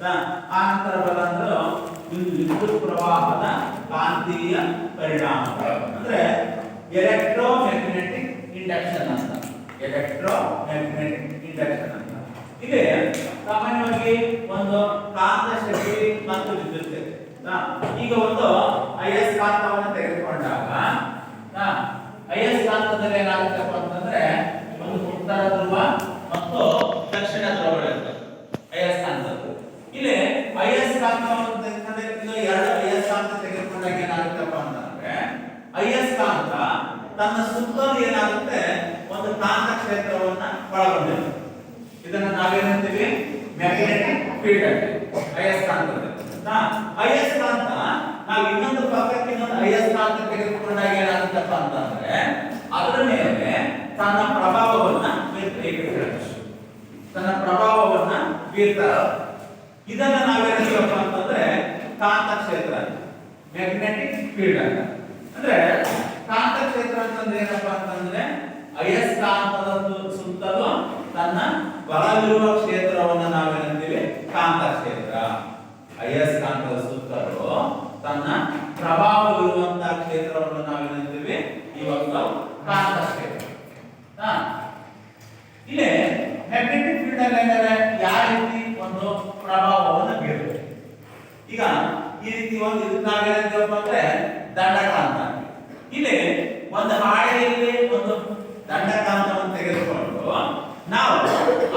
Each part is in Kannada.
ಆ ನಂತರ ಬಲ ಅಂದ್ರೆ ವಿದ್ಯುತ್ ಪ್ರವಾಹದ ಕಾಂತೀಯ ಪರಿಣಾಮಗಳು ಅಂದ್ರೆ ಎಲೆಕ್ಟ್ರೋಮ್ಯಾಗ್ನೆಟಿಕ್ ಇಂಡಕ್ಷನ್ ಅಂತ. ಎಲೆಕ್ಟ್ರೋಮ್ಯಾಗ್ನೆಟಿಕ್ ಇಂಡಕ್ಷನ್ ಅಂತ ಇಲ್ಲಿ ಸಾಮಾನ್ಯವಾಗಿ ಒಂದು ಕಾಂತ ಶಕ್ತಿ ಮತ್ತು ವಿದ್ಯುತ್ ಶಕ್ತಿ. ಈಗ ಒಂದು ಅಯಸ್ಕಾಂತವನ್ನು ತೆಗೆದುಕೊಂಡಾಗ ಅಯಸ್ಕಾಂತದಲ್ಲಿ ಏನಾಗುತ್ತಪ್ಪ ಅಂತಂದ್ರೆ ಒಂದು ಉತ್ತರ ಧ್ರುವ ಮತ್ತು ದಕ್ಷಿಣ ಧ್ರುವಗಳಿರ್ತವೆ ಅಯಸ್ಕಾಂತದ್ದು. ಇಲ್ಲಿ ಅಯಸ್ಕಾಂತವನ್ನು ತೆಗೆದುಕೊಂಡ್ರೆ ಎರಡು ಅಯಸ್ಕಾಂತ ತೆಗೆದುಕೊಂಡಾಗ ಏನಾಗುತ್ತಪ್ಪ ಅಂತಂದ್ರೆ ಅಯಸ್ಕಾಂತ ತನ್ನ ಸುತ್ತಲೂ ಏನಾಗುತ್ತೆ ಒಂದು ಕಾಂತ ಕ್ಷೇತ್ರವನ್ನ ಒಳಗೊಂಡಿರುತ್ತೆ. ಇದನ್ನ ನಾವೇನಂತೀವಿ ಮ್ಯಾಗ್ನೆಟಿಕ್ ಫೀಲ್ಡ್ ಅಂತ. ಅಯಸ್ಕಾಂತದಲ್ಲಿ ಅಯಸ್ಕಾಂತ ನಾವು ಇನ್ನೊಂದು ಪಕ್ಕಕ್ಕೆ ಇನ್ನೊಂದು ಅಯಸ್ಕಾಂತ ತೆಗೆದುಕೊಂಡಾಗ ಏನಾಗುತ್ತಪ್ಪ ಅಂತಂದ್ರೆ ಅದರ ಮೇಲೆ ತನ್ನ ಪ್ರಭಾವವನ್ನ ಬೀರ್ತಾರೆ. ಇದನ್ನ ನಾವೇನಂತೀವಪ್ಪ ಅಂತಂದ್ರೆ ಕಾಂತ ಕ್ಷೇತ್ರ ಮ್ಯಾಗ್ನೆಟಿಕ್ ಫೀಲ್ಡ್ ಅಂತ. ಅಂದ್ರೆ ಕಾಂತ ಕ್ಷೇತ್ರ ಅಂತಂದ್ರೆ ಏನಪ್ಪಾ ಅಂತಂದ್ರೆ ಅಯಸ್ಕಾಂತದ ಸುತ್ತಲೂ ತನ್ನ ಬಲವಿರುವ ಕ್ಷೇತ್ರವನ್ನು ನಾವೇನಂತೀವಿ ಕಾಂತ ಕ್ಷೇತ್ರ. ಅಯಸ್ಕಾಂತದ ಸುತ್ತಲೂ ತನ್ನ ಪ್ರಭಾವವಿರುವಂತಹ ಕ್ಷೇತ್ರವನ್ನು ನಾವೇನಂತೀವಿ ಇವಾಗ ಕಾಂತ ಕ್ಷೇತ್ರ. ಇಲ್ಲಿ ಮ್ಯಾಗ್ನೆಟಿಕ್ ಫೀಲ್ಡ್ ಅಲ್ಲಿ ಏನಂದ್ರೆ ಯಾವ ರೀತಿ ಒಂದು ಪ್ರಭಾವವನ್ನು ಬೀರುತ್ತೆ. ಈಗ ಈ ರೀತಿ ಒಂದು ಇದು ನಾವೇನಂತೀವಪ್ಪ ಅಂದ್ರೆ ದಂಡಕಾಂತ. ಇಲ್ಲಿ ಒಂದು ಹಾಳೆಯಲ್ಲಿ ಒಂದು ದಂಡಕಾಂತವನ್ನು ತೆಗೆದುಕೊಂಡು ನಾವು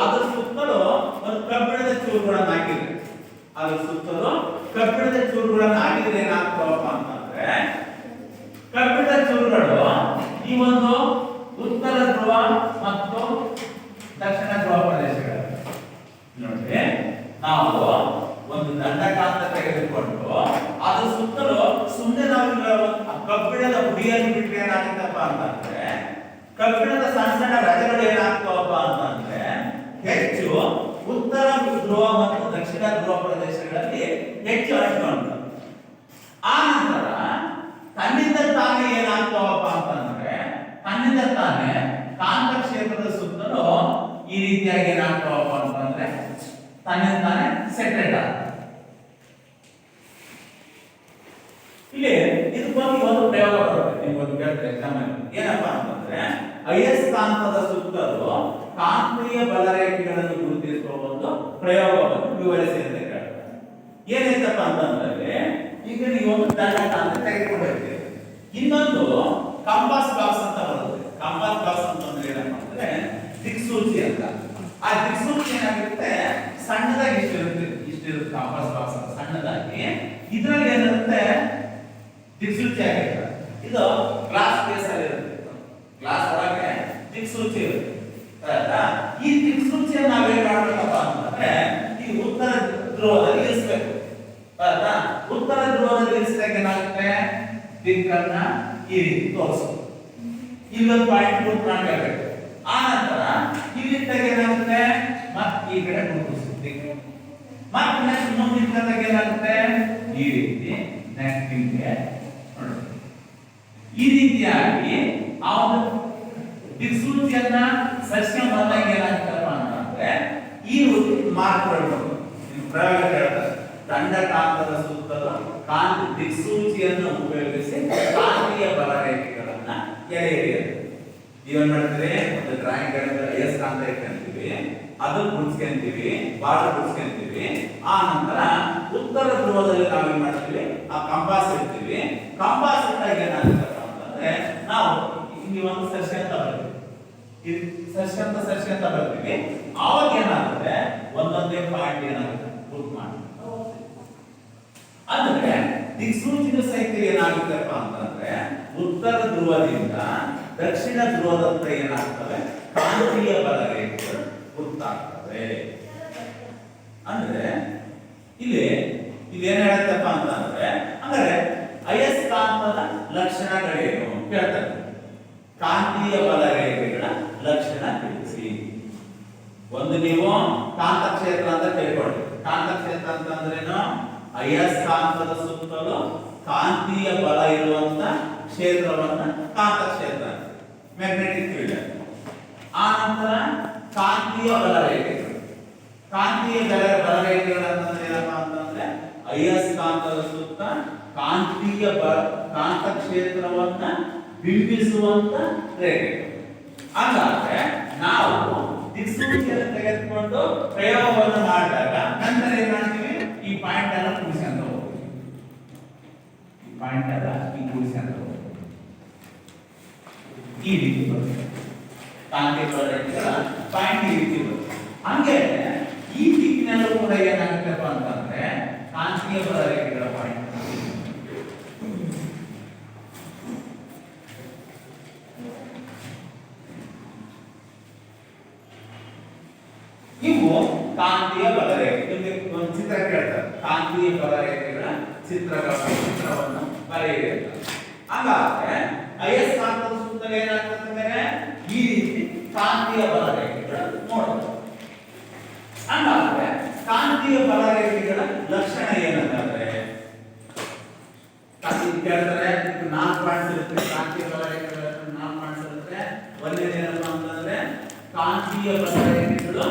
ಅದರ ಸುತ್ತಲೂ ಒಂದು ಕಬ್ಬಿಣದ ಚೂರುಗಳನ್ನು ಹಾಕಿದ್ವಿ. ಅದರ ಸುತ್ತಲೂ ಕಬ್ಬಿಣದ ಚೂರುಗಳನ್ನು ಹಾಕಿದ್ರೆ ಏನಾಗ್ತವಪ್ಪ ಅಂತಂದ್ರೆ ಕಬ್ಬಿಣದ ಚೂರುಗಳು ಈ ಒಂದು ಉತ್ತರ ಧ್ರುವ ಮತ್ತು ದಕ್ಷಿಣ ಧ್ರುವ ಪ್ರದೇಶಗಳು ನೋಡಿ ನಾವು ಒಂದು ದಂಡಕಾಂತ ತೆಗೆದುಕೊಂಡು ಅದರ ಸುತ್ತಲೂ ಸುಮ್ಮನೆ ನಾವು ಕಬ್ಬಿಣದ ಹುಡಿಯನ್ನು ಬಿಟ್ಟರೆ ಏನಾಗುತ್ತಪ್ಪ ಅಂತಂದ್ರೆ ಕಬ್ಬಿಣದ ಸಣ್ಣ ಸಣ್ಣ ರಜೆಗಳು ಏನಾಗ್ತವಪ್ಪ ಅಂತಂದ್ರೆ ಹೆಚ್ಚು ಉತ್ತರ ಧ್ರುವ ಮತ್ತು ದಕ್ಷಿಣ ಧ್ರುವ ಪ್ರದೇಶಗಳಲ್ಲಿ ಹೆಚ್ಚು ಅಂಟಿಕೊಂಡು ಆ ನಂತರ ತನ್ನಿಂದ ತಾನೇ ಏನಾಗ್ತವಪ್ಪ ಅಂತಂದ್ರೆ ತನ್ನಿಂದ ತಾನೇ ಕಾಂತ ಕ್ಷೇತ್ರದ ಸುತ್ತಲೂ ಈ ರೀತಿಯಾಗಿ ಏನಾಗ್ತವಪ್ಪ ಅಂತಂದ್ರೆ ತನ್ನಿಂದ ತಾನೇ ಸೆಪರೇಟ್ ಆಗ್ತದೆ. ಇಲ್ಲಿ ಇದಕ್ಕೊಂದು ಒಂದು ಪ್ರಯೋಗ ಬರುತ್ತೆ ನಿಮ್ಗೊಂದು ಕೇಳ್ತಾರೆ ಎಕ್ಸಾಮ್ ಏನಪ್ಪಾ ಅಂತಂದ್ರೆ ಅಯಸ್ಕಾಂತದ ಸುತ್ತಲೂ ಕಾಂತೀಯ ಬಲರೇಖೆಗಳನ್ನು ಗುರುತಿಸುವ ಒಂದು ಪ್ರಯೋಗವನ್ನು ವಿವರಿಸಿ ಅಂತ ಕೇಳ್ತಾರೆ. ಏನೈತಪ್ಪ ಅಂತಂದ್ರೆ ಈಗ ನೀವು ಒಂದು ದಂಡಕಾಂತ ತೆಗೆದುಕೊಂಡಿರ್ತೀರಿ, ಇನ್ನೊಂದು ಕಂಪಾಸ್ ಬಾಕ್ಸ್ ಅಂತ ಬರುತ್ತೆ. ಕಂಪಾಸ್ ಬಾಕ್ಸ್ ಅಂತಂದ್ರೆ ಏನಪ್ಪಾ ಅಂದ್ರೆ ದಿಕ್ಸೂಚಿ ಅಂತ. ಆ ದಿಕ್ಸೂಚಿ ಏನಾಗಿರುತ್ತೆ ಸಣ್ಣದಾಗಿ ಇಷ್ಟಿರುತ್ತೆ ಕಂಪಾಸ್ ಬಾಕ್ಸ್ ಅಂತ ಸಣ್ಣದಾಗಿ. ಇದ್ರಲ್ಲಿ ಏನಿರುತ್ತೆ ದಿಕ್ಸೂಚಿ ಆಗಿರುತ್ತೆ. ಇದು ಗ್ಲಾಸ್ ಕೇಸ್ ಅಲ್ಲಿ ಇರುತ್ತೆ, ಗ್ಲಾಸ್ ಒಳಗೆ ದಿಕ್ಸೂಚಿ ಇರುತ್ತೆ. ಈ ದಿಕ್ಸೂಚಿಯನ್ನು ನಾವೇನ್ ಮಾಡಬೇಕಪ್ಪ ಅಂತಂದ್ರೆ ಈ ಉತ್ತರ ಧ್ರುವದಲ್ಲಿ ಇರಿಸಬೇಕು. ಉತ್ತರ ಧ್ರುವದಲ್ಲಿ ಇರಿಸಿದಾಗ ಏನಾಗುತ್ತೆ ದಿಕ್ಕನ್ನ ಈ ರೀತಿ ತೋರಿಸಬೇಕು. ಇಲ್ಲೊಂದು ಪಾಯಿಂಟ್ ಗುರುತು ಮಾಡಬೇಕು. ಆ ನಂತರ ಇಲ್ಲಿದ್ದಾಗ ಏನಾಗುತ್ತೆ ಮತ್ತೆ ಈ ಕಡೆ ಗುರುತಿಸುತ್ತೆ. ಮತ್ತೆ ನೆಕ್ಸ್ಟ್ ಇನ್ನೊಂದು ದಿಕ್ಕದಾಗ ಏನಾಗುತ್ತೆ ಈ ರೀತಿ ನೆಕ್ಸ್ಟ್ ಹಿಂಗೆ ಈ ರೀತಿಯಾಗಿ ಆ ಒಂದು ದಿಕ್ಸೂಚಿಯನ್ನ ಸಸ್ಯ ಬಂದಾಗ ಏನಾಗ್ತಪ್ಪ ಅಂತಂದ್ರೆ ಈ ರೀತಿ ಮಾರ್ಕ್ಗಳು ಪ್ರಯೋಗ ಹೇಳ್ತಾರೆ. ದಂಡಕಾಂತದ ಸುತ್ತಲೂ ಕಾಂತಿ ದಿಕ್ಸೂಚಿಯನ್ನು ಉಪಯೋಗಿಸಿ ಕಾಂತೀಯ ಬಲರೇಖೆಗಳನ್ನ ಎಳೆಯಿರಿ. ಏನ್ ಮಾಡ್ತೀವಿ ಒಂದು ಡ್ರಾಯಿಂಗ್ ಅಯಸ್ಕಾಂತ ಇಟ್ಕೊಂತೀವಿ, ಅದನ್ನ ಗುಡ್ಸ್ಕೊಂತೀವಿ, ಬಾರ್ಡರ್ ಗುಡ್ಸ್ಕೊಂತೀವಿ. ಆ ನಂತರ ಉತ್ತರ ಧ್ರುವದಲ್ಲಿ ನಾವೇನ್ ಮಾಡ್ತೀವಿ ಆ ಕಂಪಾಸ್ ಇಡ್ತೀವಿ. ಕಂಪಾಸ್ ಇಟ್ಟಾಗ ಏನಾಗುತ್ತಪ್ಪ ಅಂತಂದ್ರೆ ನಾವು ಇಲ್ಲಿ ಒಂದು ಸಸ್ಯ ಅಂತ ಬರ್ತೀವಿ, ಸಸ್ಯ ಅಂತ ಬರ್ತೀವಿ. ಆವಾಗ ಏನಾಗುತ್ತೆ ಒಂದೊಂದೇ ಪಾಯಿಂಟ್ ಏನಾಗುತ್ತೆ ಗುರುತು ಮಾಡಿ. ಅಂದ್ರೆ ದಿಕ್ಸೂಚಿನ ಸಹಿತ ಏನಾಗುತ್ತಪ್ಪ ಅಂತಂದ್ರೆ ಉತ್ತರ ಧ್ರುವದಿಂದ ದಕ್ಷಿಣ ಧ್ರುವದತ್ತ ಏನಾಗ್ತವೆ ಕಾಂತೀಯ ಬಲರೇಖೆಗಳು ಗುರುತಾಗ್ತವೆ. ಅಂದ್ರೆ ಇಲ್ಲಿ ಇದೇನ್ ಹೇಳುತ್ತಪ್ಪ ಅಂತಂದ್ರೆ ಅಂದ್ರೆ ಅಯಸ್ಕಾಂತದ ಲಕ್ಷಣಗಳೇನು ಕೇಳ್ತಾರೆ. ಕಾಂತೀಯ ಬಲರೇಖೆಗಳ ಲಕ್ಷಣ ತಿಳಿಸಿ. ಒಂದು ನೀವು ಕಾಂತಕ್ಷೇತ್ರ ಅಂತ ತಿಳ್ಕೊಳ್ಳಿ. ಕಾಂತಕ್ಷೇತ್ರ ಅಂತಂದ್ರೇನು ಅಯಸ್ಕಾಂತದ ಸುತ್ತಲೂ ಕಾಂತೀಯ ಬಲ ಇರುವಂತ ಕ್ಷೇತ್ರವನ್ನ ಕಾಂತಕ್ಷೇತ್ರ ಮ್ಯಾಗ್ನೆಟಿಕ್ ಫೀಲ್ಡ್. ಆ ನಂತರ ಕಾಂತೀಯ ಬಲರೇಖೆಗಳು. ಕಾಂತೀಯ ಬಲರೇಖೆಗಳಂತಂದ್ರೆ ಏನಪ್ಪಾ ಅಂತಂದ್ರೆ ಅಯಸ್ಕಾಂತದ ಸುತ್ತ ಕಾಂತ ಕ್ಷೇತ್ರವನ್ನ ಬಿಂಬಿಸುವಂತ ರೇಖೆ. ಹಾಗಾದ್ರೆ ನಾವು ದಿಕ್ಸೂಚಿಯನ್ನು ತೆಗೆದುಕೊಂಡು ಪ್ರಯೋಗವನ್ನು ಮಾಡಿದಾಗ ನಂತರ ಏನ್ ಮಾಡ್ತೀವಿ, ಈ ಪಾಯಿಂಟ್ ಅನ್ನ ಕೂಡಿಸ್ಕೊಂತ ಹೋಗ್ತೀವಿ. ಈ ಪಾಯಿಂಟ್ ಅಲ್ಲ ಈ ಕೂಡಿಸ್ಕೊಂತ ಹೋಗ್ತೀವಿ. ಈ ರೀತಿ ಬರುತ್ತೆ ಕಾಂತೀಯ ಬಲರೇಖೆಗಳ ಪಾಯಿಂಟ್ ಈ ರೀತಿ ಬರುತ್ತೆ. ಹಂಗೆ ಈ ದಿಕ್ಕಿನಲ್ಲೂ ಕೂಡ ಏನಾಗುತ್ತಪ್ಪ ಅಂತಂದ್ರೆ ಕಾಂತೀಯ ಬಲರೇಖೆಗಳ ಪಾಯಿಂಟ್ ಇವು ಕಾಂತೀಯ ಬಲರೇಖೆ. ನಿಮಗೆ ಒಂದು ಚಿತ್ರ ಕೇಳ್ತಾರೆ, ಕಾಂತೀಯ ಬಲರೇಖೆಗಳ ಚಿತ್ರವನ್ನು ಬರೆಯಿರಿ ಅಂತ. ಹಾಗಾದ್ರೆ ಅಯಸ್ಕಾಂತದ ಸುತ್ತಲೂ ಏನಾಗ್ತದೆ, ಈ ರೀತಿ ಕಾಂತೀಯ ಬಲರೇಖೆಗಳು ನೋಡುತ್ತೆ. ಹಾಗಾದ್ರೆ ಕಾಂತೀಯ ಬಲರೇಖೆಗಳ ಲಕ್ಷಣ ಏನಂತಂದ್ರೆ ಕೇಳ್ತಾರೆ, 4 ಪಾಯಿಂಟ್ಸ್ ಇರುತ್ತೆ. ಕಾಂತೀಯ ಬಲರೇಖೆಗಳ 4 ಪಾಯಿಂಟ್ಸ್ ಇರುತ್ತೆ. ಒಂದೇನೇನಪ್ಪ ಅಂತಂದ್ರೆ ಕಾಂತೀಯ ಬಲರೇಖೆಗಳು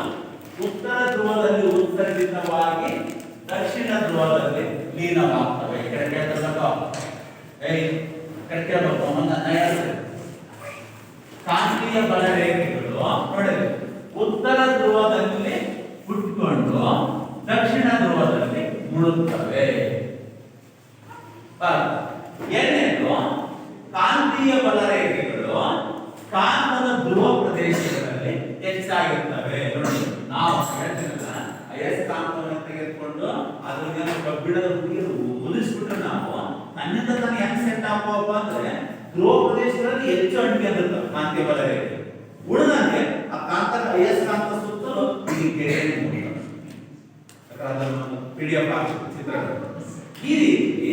ಉತ್ತರ ಧ್ರುವದಲ್ಲಿ ಉತ್ತರಿತವಾಗಿ ದಕ್ಷಿಣ ಧ್ರುವದಲ್ಲಿ ಲೀನವಾಗ್ತವೆ. ಕಾಂತೀಯ ಬಲರೇಖೆಗಳು ನೋಡಿ ಉತ್ತರ ಧ್ರುವದಲ್ಲಿ ಹುಟ್ಕೊಂಡು ದಕ್ಷಿಣ ಧ್ರುವದಲ್ಲಿ ಮುಳುಗುತ್ತವೆ. ಎರಡನೇದು ಕಾಂತೀಯ ಬಲರೇಖೆಗಳು ಕಾಂತದ ಧ್ರುವ ಪ್ರದೇಶಗಳಲ್ಲಿ ಹೆಚ್ಚಾಗಿರ್ತವೆ. ನೋಡಿ ನಾವು ಹೇಳ್ತೀನಲ್ಲ, ಅಯಸ್ಕಾಂತವನ್ನು ತೆಗೆದುಕೊಂಡು ಅದನ್ನ ಕಬ್ಬಿಣದ ಹುಡುಗಿರು ಉದಿಸ್ಬಿಟ್ರೆ ನಾವು ತನ್ನಿಂದ ತಾನು ಹೆಂಗ್ ಸೆಟ್ ಹಾಕುವಪ್ಪ ಅಂದ್ರೆ ಧ್ರುವ ಪ್ರದೇಶಗಳಲ್ಲಿ ಹೆಚ್ಚು ಅಂಟಿಕೊಂಡಿರ್ತವೆ ಕಾಂತೀಯ ಬಲರೇಖೆ. ಉಳಿದಂಗೆ ಆ ಕಾಂತ ಅಯಸ್ಕಾಂತ ಸುತ್ತಲೂ ಈ ಗೆರೆ PDF ಚಿತ್ರಗಳು. ಈ ರೀತಿ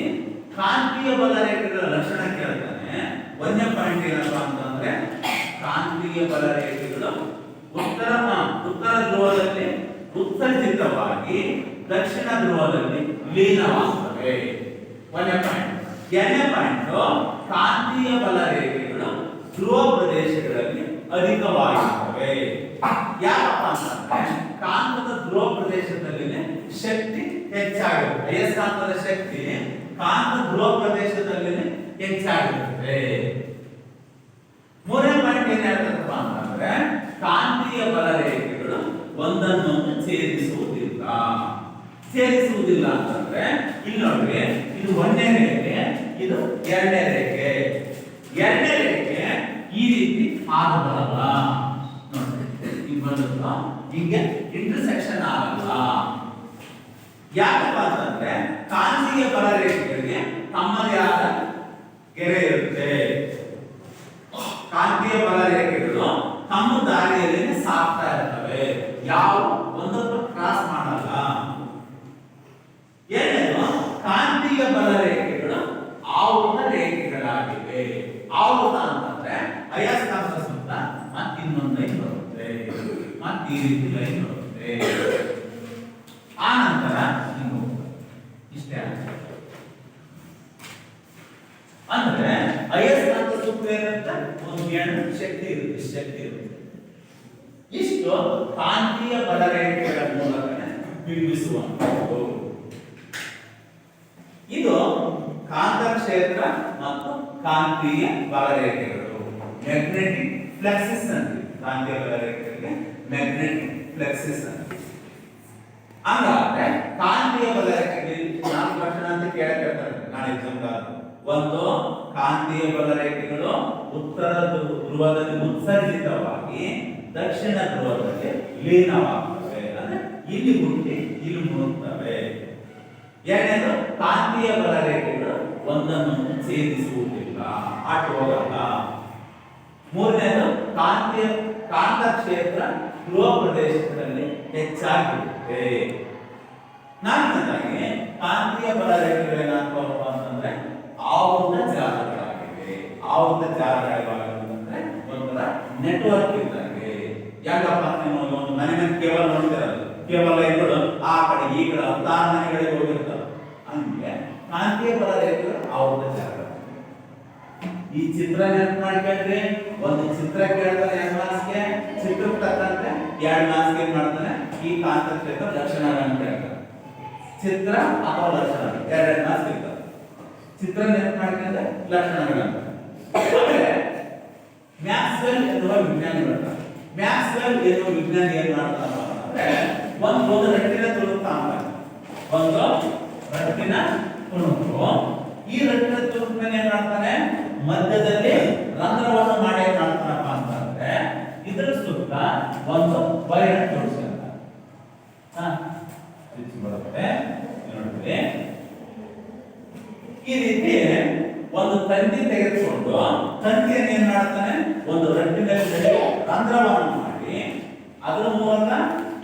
ಕಾಂತೀಯ ಬಲರೇಖೆಗಳ ಲಕ್ಷಣ ಕೇಳ್ತಾನೆ. ಒಂದನೇ ಪಾಯಿಂಟ್ ಏನಪ್ಪಾ ಅಂತಂದ್ರೆ ಕಾಂತೀಯ ಬಲರೇಖೆಗಳು ಉತ್ತರ ಧ್ರುವದಲ್ಲಿ ಉತ್ತರಿತವಾಗಿ ದಕ್ಷಿಣ ಧ್ರುವದಲ್ಲಿ ಲೀನವಾಗುತ್ತವೆ. ಒಂದನೇ ಪಾಯಿಂಟ್. ಎರಡನೇ ಪಾಯಿಂಟ್, ಕಾಂತೀಯ ಬಲರೇಖೆಗಳು ಧ್ರುವ ಪ್ರದೇಶಗಳಲ್ಲಿ ಅಧಿಕವಾಗಿರುತ್ತವೆ. ಯಾಕಪ್ಪ ಅಂತಂದ್ರೆ ಕಾಂತದ ಧ್ರುವ ಪ್ರದೇಶದಲ್ಲಿ ಶಕ್ತಿ ಹೆಚ್ಚಾಗಿರುತ್ತೆ. ಅಯಸ್ಕಾಂತದ ಶಕ್ತಿ ಕಾಂತ ಧ್ರುವ ಪ್ರದೇಶದಲ್ಲಿ ಹೆಚ್ಚಾಗಿರುತ್ತೆ. ಮೂರನೇ ಪಾಯಿಂಟ್ ಏನ್ ಹೇಳ್ತದಪ್ಪ ಅಂತಂದ್ರೆ ಕಾಂತೀಯ ಬಲರೇಖೆಗಳು ಒಂದನ್ನೊಂದು ಸೇರಿಸುವುದಿಲ್ಲ ಅಂತಂದ್ರೆ ಇಲ್ಲಿ ನೋಡ್ರಿ, ಇದು ಒಂದನೇ ರೇಖೆ, ಇದು ಎರಡನೇ ರೇಖೆ. ಎರಡನೇ ರೇಖೆ ಈ ರೀತಿ ಹಾದು ಬರಲ್ಲ ನೋಡ್ರಿ, ಈಗ ಬಂದ ಹಿಂಗೆ ಇಂಟರ್ಸೆಕ್ಷನ್ ಆಗಲ್ಲ. ಯಾಕಪ್ಪ ಅಂತಂದ್ರೆ ಕಾಂತೀಯ ಬಲರೇಖೆಗಳಿಗೆ ತಮ್ಮದೇ ಆದ ಗೆರೆ ಇರುತ್ತೆ. ಕಾಂತೀಯ ಬಲರೇಖೆಗಳು ತಮ್ಮ ದಾರಿಯಲ್ಲಿ ಸಾಗ್ತಾ ಇರ್ತವೆ, ಯಾವ ಒಂದೊಂದು ಕ್ರಾಸ್ ಮಾಡಲ್ಲ. ಏನೇನು ಕಾಂತೀಯ ಬಲರೇಖೆಗಳು ಆವೃತ ರೇಖೆಗಳಾಗಿವೆ. ಆವೃತ ಅಂತಂದ್ರೆ ಅಯಸ್ಕಾಂತ ಸುತ್ತ ಮತ್ತೆ ಇನ್ನೊಂದು ಲೈನ್ ಬರುತ್ತೆ, ಮತ್ತೆ ಈ ರೀತಿ ಲೈನ್ ಬರುತ್ತೆ. ಆ ನಂತರ ಇಷ್ಟೇ ಅಂದ್ರೆ ಅಯಸ್ಕಾಂತ ಸುತ್ತ ಏನಂತ ಒಂದು ಎಣ್ಣೆ ಶಕ್ತಿ ಇರುತ್ತೆ. ಇಷ್ಟು ಕಾಂತೀಯ ಬಲರೇಖೆಗಳ ಮೂಲಕ ಬಿಂಬಿಸುವಂತದ್ದು. ಇದು ಕಾಂತ ಕ್ಷೇತ್ರ ಮತ್ತು ಕಾಂತೀಯ ಬಲರೇಖೆಗಳು, ಮ್ಯಾಗ್ನೆಟಿಕ್ ಫ್ಲಕ್ಸಸ್ ಅಂತ. ಕಾಂತೀಯ ಬಲರೇಖೆಗಳಿಗೆ ಮ್ಯಾಗ್ನೆಟಿಕ್ ಫ್ಲಕ್ಸಸ್ ಅಂತ. ಹಾಗಾದ್ರೆ ಕಾಂತೀಯ ಬಲರೇಖೆಗಳಲ್ಲಿ 4 ಲಕ್ಷಣ ಅಂತ ಕೇಳ್ತಾರೆ ನಾಳೆ ಎಕ್ಸಾಮ್. ಒಂದು, ಕಾಂತೀಯ ಬಲರೇಖೆಗಳು ಉತ್ತರ ಧ್ರುವದಲ್ಲಿ ಉತ್ಸರ್ಜಿತವಾಗಿ ದಕ್ಷಿಣ ಧ್ರುವದಲ್ಲಿ ಲೀನವಾಗುತ್ತವೆ, ಅಂದ್ರೆ ಇಲ್ಲಿ ಹುಟ್ಟಿ ಇಲ್ಲಿ ಮುಳುಗುತ್ತವೆ. ಎರಡನೇದು, ಕಾಂತೀಯ ಬಲರೇಖೆಗಳು ಒಂದನ್ನೊಂದು ಛೇದಿಸುವುದಿಲ್ಲ, ಅಟ್ಟು ಹೋಗಲ್ಲ. ಮೂರನೇದು, ಕಾಂತ ಕ್ಷೇತ್ರ ಧ್ರುವ ಪ್ರದೇಶದಲ್ಲಿ ಹೆಚ್ಚಾಗಿರುತ್ತೆ. ನಾಲ್ಕನೇದಾಗಿ ಕಾಂತೀಯ ಬಲರೇಖೆಗಳು ಏನಾಗ್ತವಪ್ಪ ಅಂತಂದ್ರೆ ಆವೃತ ಜಾಲಗಳಾಗಿವೆ. ಆವೃತ ಜಾಲಗಳಾಗಿವೆ ಒಂಥರ ನೆಟ್ವರ್ಕ್ ಇದ್ದಂಗೆ. ಯಾಕಪ್ಪ ನೀವು ಒಂದು ಮನೆ ಕೇಬಲ್ ನೋಡ್ತಿರಲ್ಲ, ಕೇಬಲ್ ಲೈನ್ಗಳು ಆ ಕಡೆ ಈ ಕಡೆ 16 ಮನೆಗಳಿಗೆ ಹೋಗಿರ್ತಾವೆ. ಹಂಗೆ ಕಾಂತೀಯ ಬಲರೇಖೆಗಳು ಆವೃತ ಜಾಲಗಳು. ಈ ಚಿತ್ರ ನೆನಪು ಮಾಡ್ಕೊಂಡ್ರೆ, ಒಂದು ಚಿತ್ರ ಕೇಳ್ತಾನೆ 2 ಮಾರ್ಕ್ಸ್ಗೆ, ಚಿತ್ರಕ್ಕೆ ತಕ್ಕಂತೆ 2 ಮಾರ್ಕ್ಸ್ಗೆ ಏನ್ ಮಾಡ್ತಾನೆ ಈ ಕಾಂತಕ್ಷೇತ್ರ ಲಕ್ಷಣಗಳನ್ನು ಹೇಳ್ತಾರೆ. ಚಿತ್ರ ಅಥವಾ ಲಕ್ಷಣ ಎರಡನ್ನ ಸಿಗ್ತದೆ. ಚಿತ್ರ ನೆನಪು ಮಾಡ್ಕೊಂಡ್ರೆ ಲಕ್ಷಣಗಳಂತ. ಆಮೇಲೆ ಮ್ಯಾಕ್ಸ್ವೆಲ್ ಎನ್ನುವ ವಿಜ್ಞಾನಿ ಬರ್ತಾರೆ. ಮ್ಯಾಕ್ಸ್ವೆಲ್ ಎನ್ನುವ ವಿಜ್ಞಾನಿ ಏನ್ ಮಾಡ್ತಾನಪ್ಪ ಅಂದ್ರೆ ಒಂದು ರಟ್ಟಿನ ತುಣುಕು ಅಂತಾನೆ. ಒಂದು ರಟ್ಟಿನ ತುಣುಕು. ಈ ರಟ್ಟಿನ ತುಣುಕನ್ನ ಏನ್ ಮಾಡ್ತಾನೆ, ಮಧ್ಯದಲ್ಲಿ ರಂಧ್ರವನ್ನು ಮಾಡಿ ಏನ್ ಮಾಡ್ತಾನಪ್ಪ ಅಂತಂದ್ರೆ ಇದರ ಸುತ್ತ ಒಂದು ವೈರನ್ನು ಜೋಡಿಸ್ತಾನೆ. ಬರುತ್ತೆ ನೋಡ್ರಿ. ಈ ರೀತಿ ಒಂದು ತಂತಿ ತೆಗೆದುಕೊಂಡು ತಂತಿಯನ್ನು ಏನ್ ಮಾಡ್ತಾನೆ, ಒಂದು ರಟ್ಟಿನಲ್ಲಿ ರಂಧ್ರವನ್ನು ಮಾಡಿ ಅದರ ಮೂಲಕ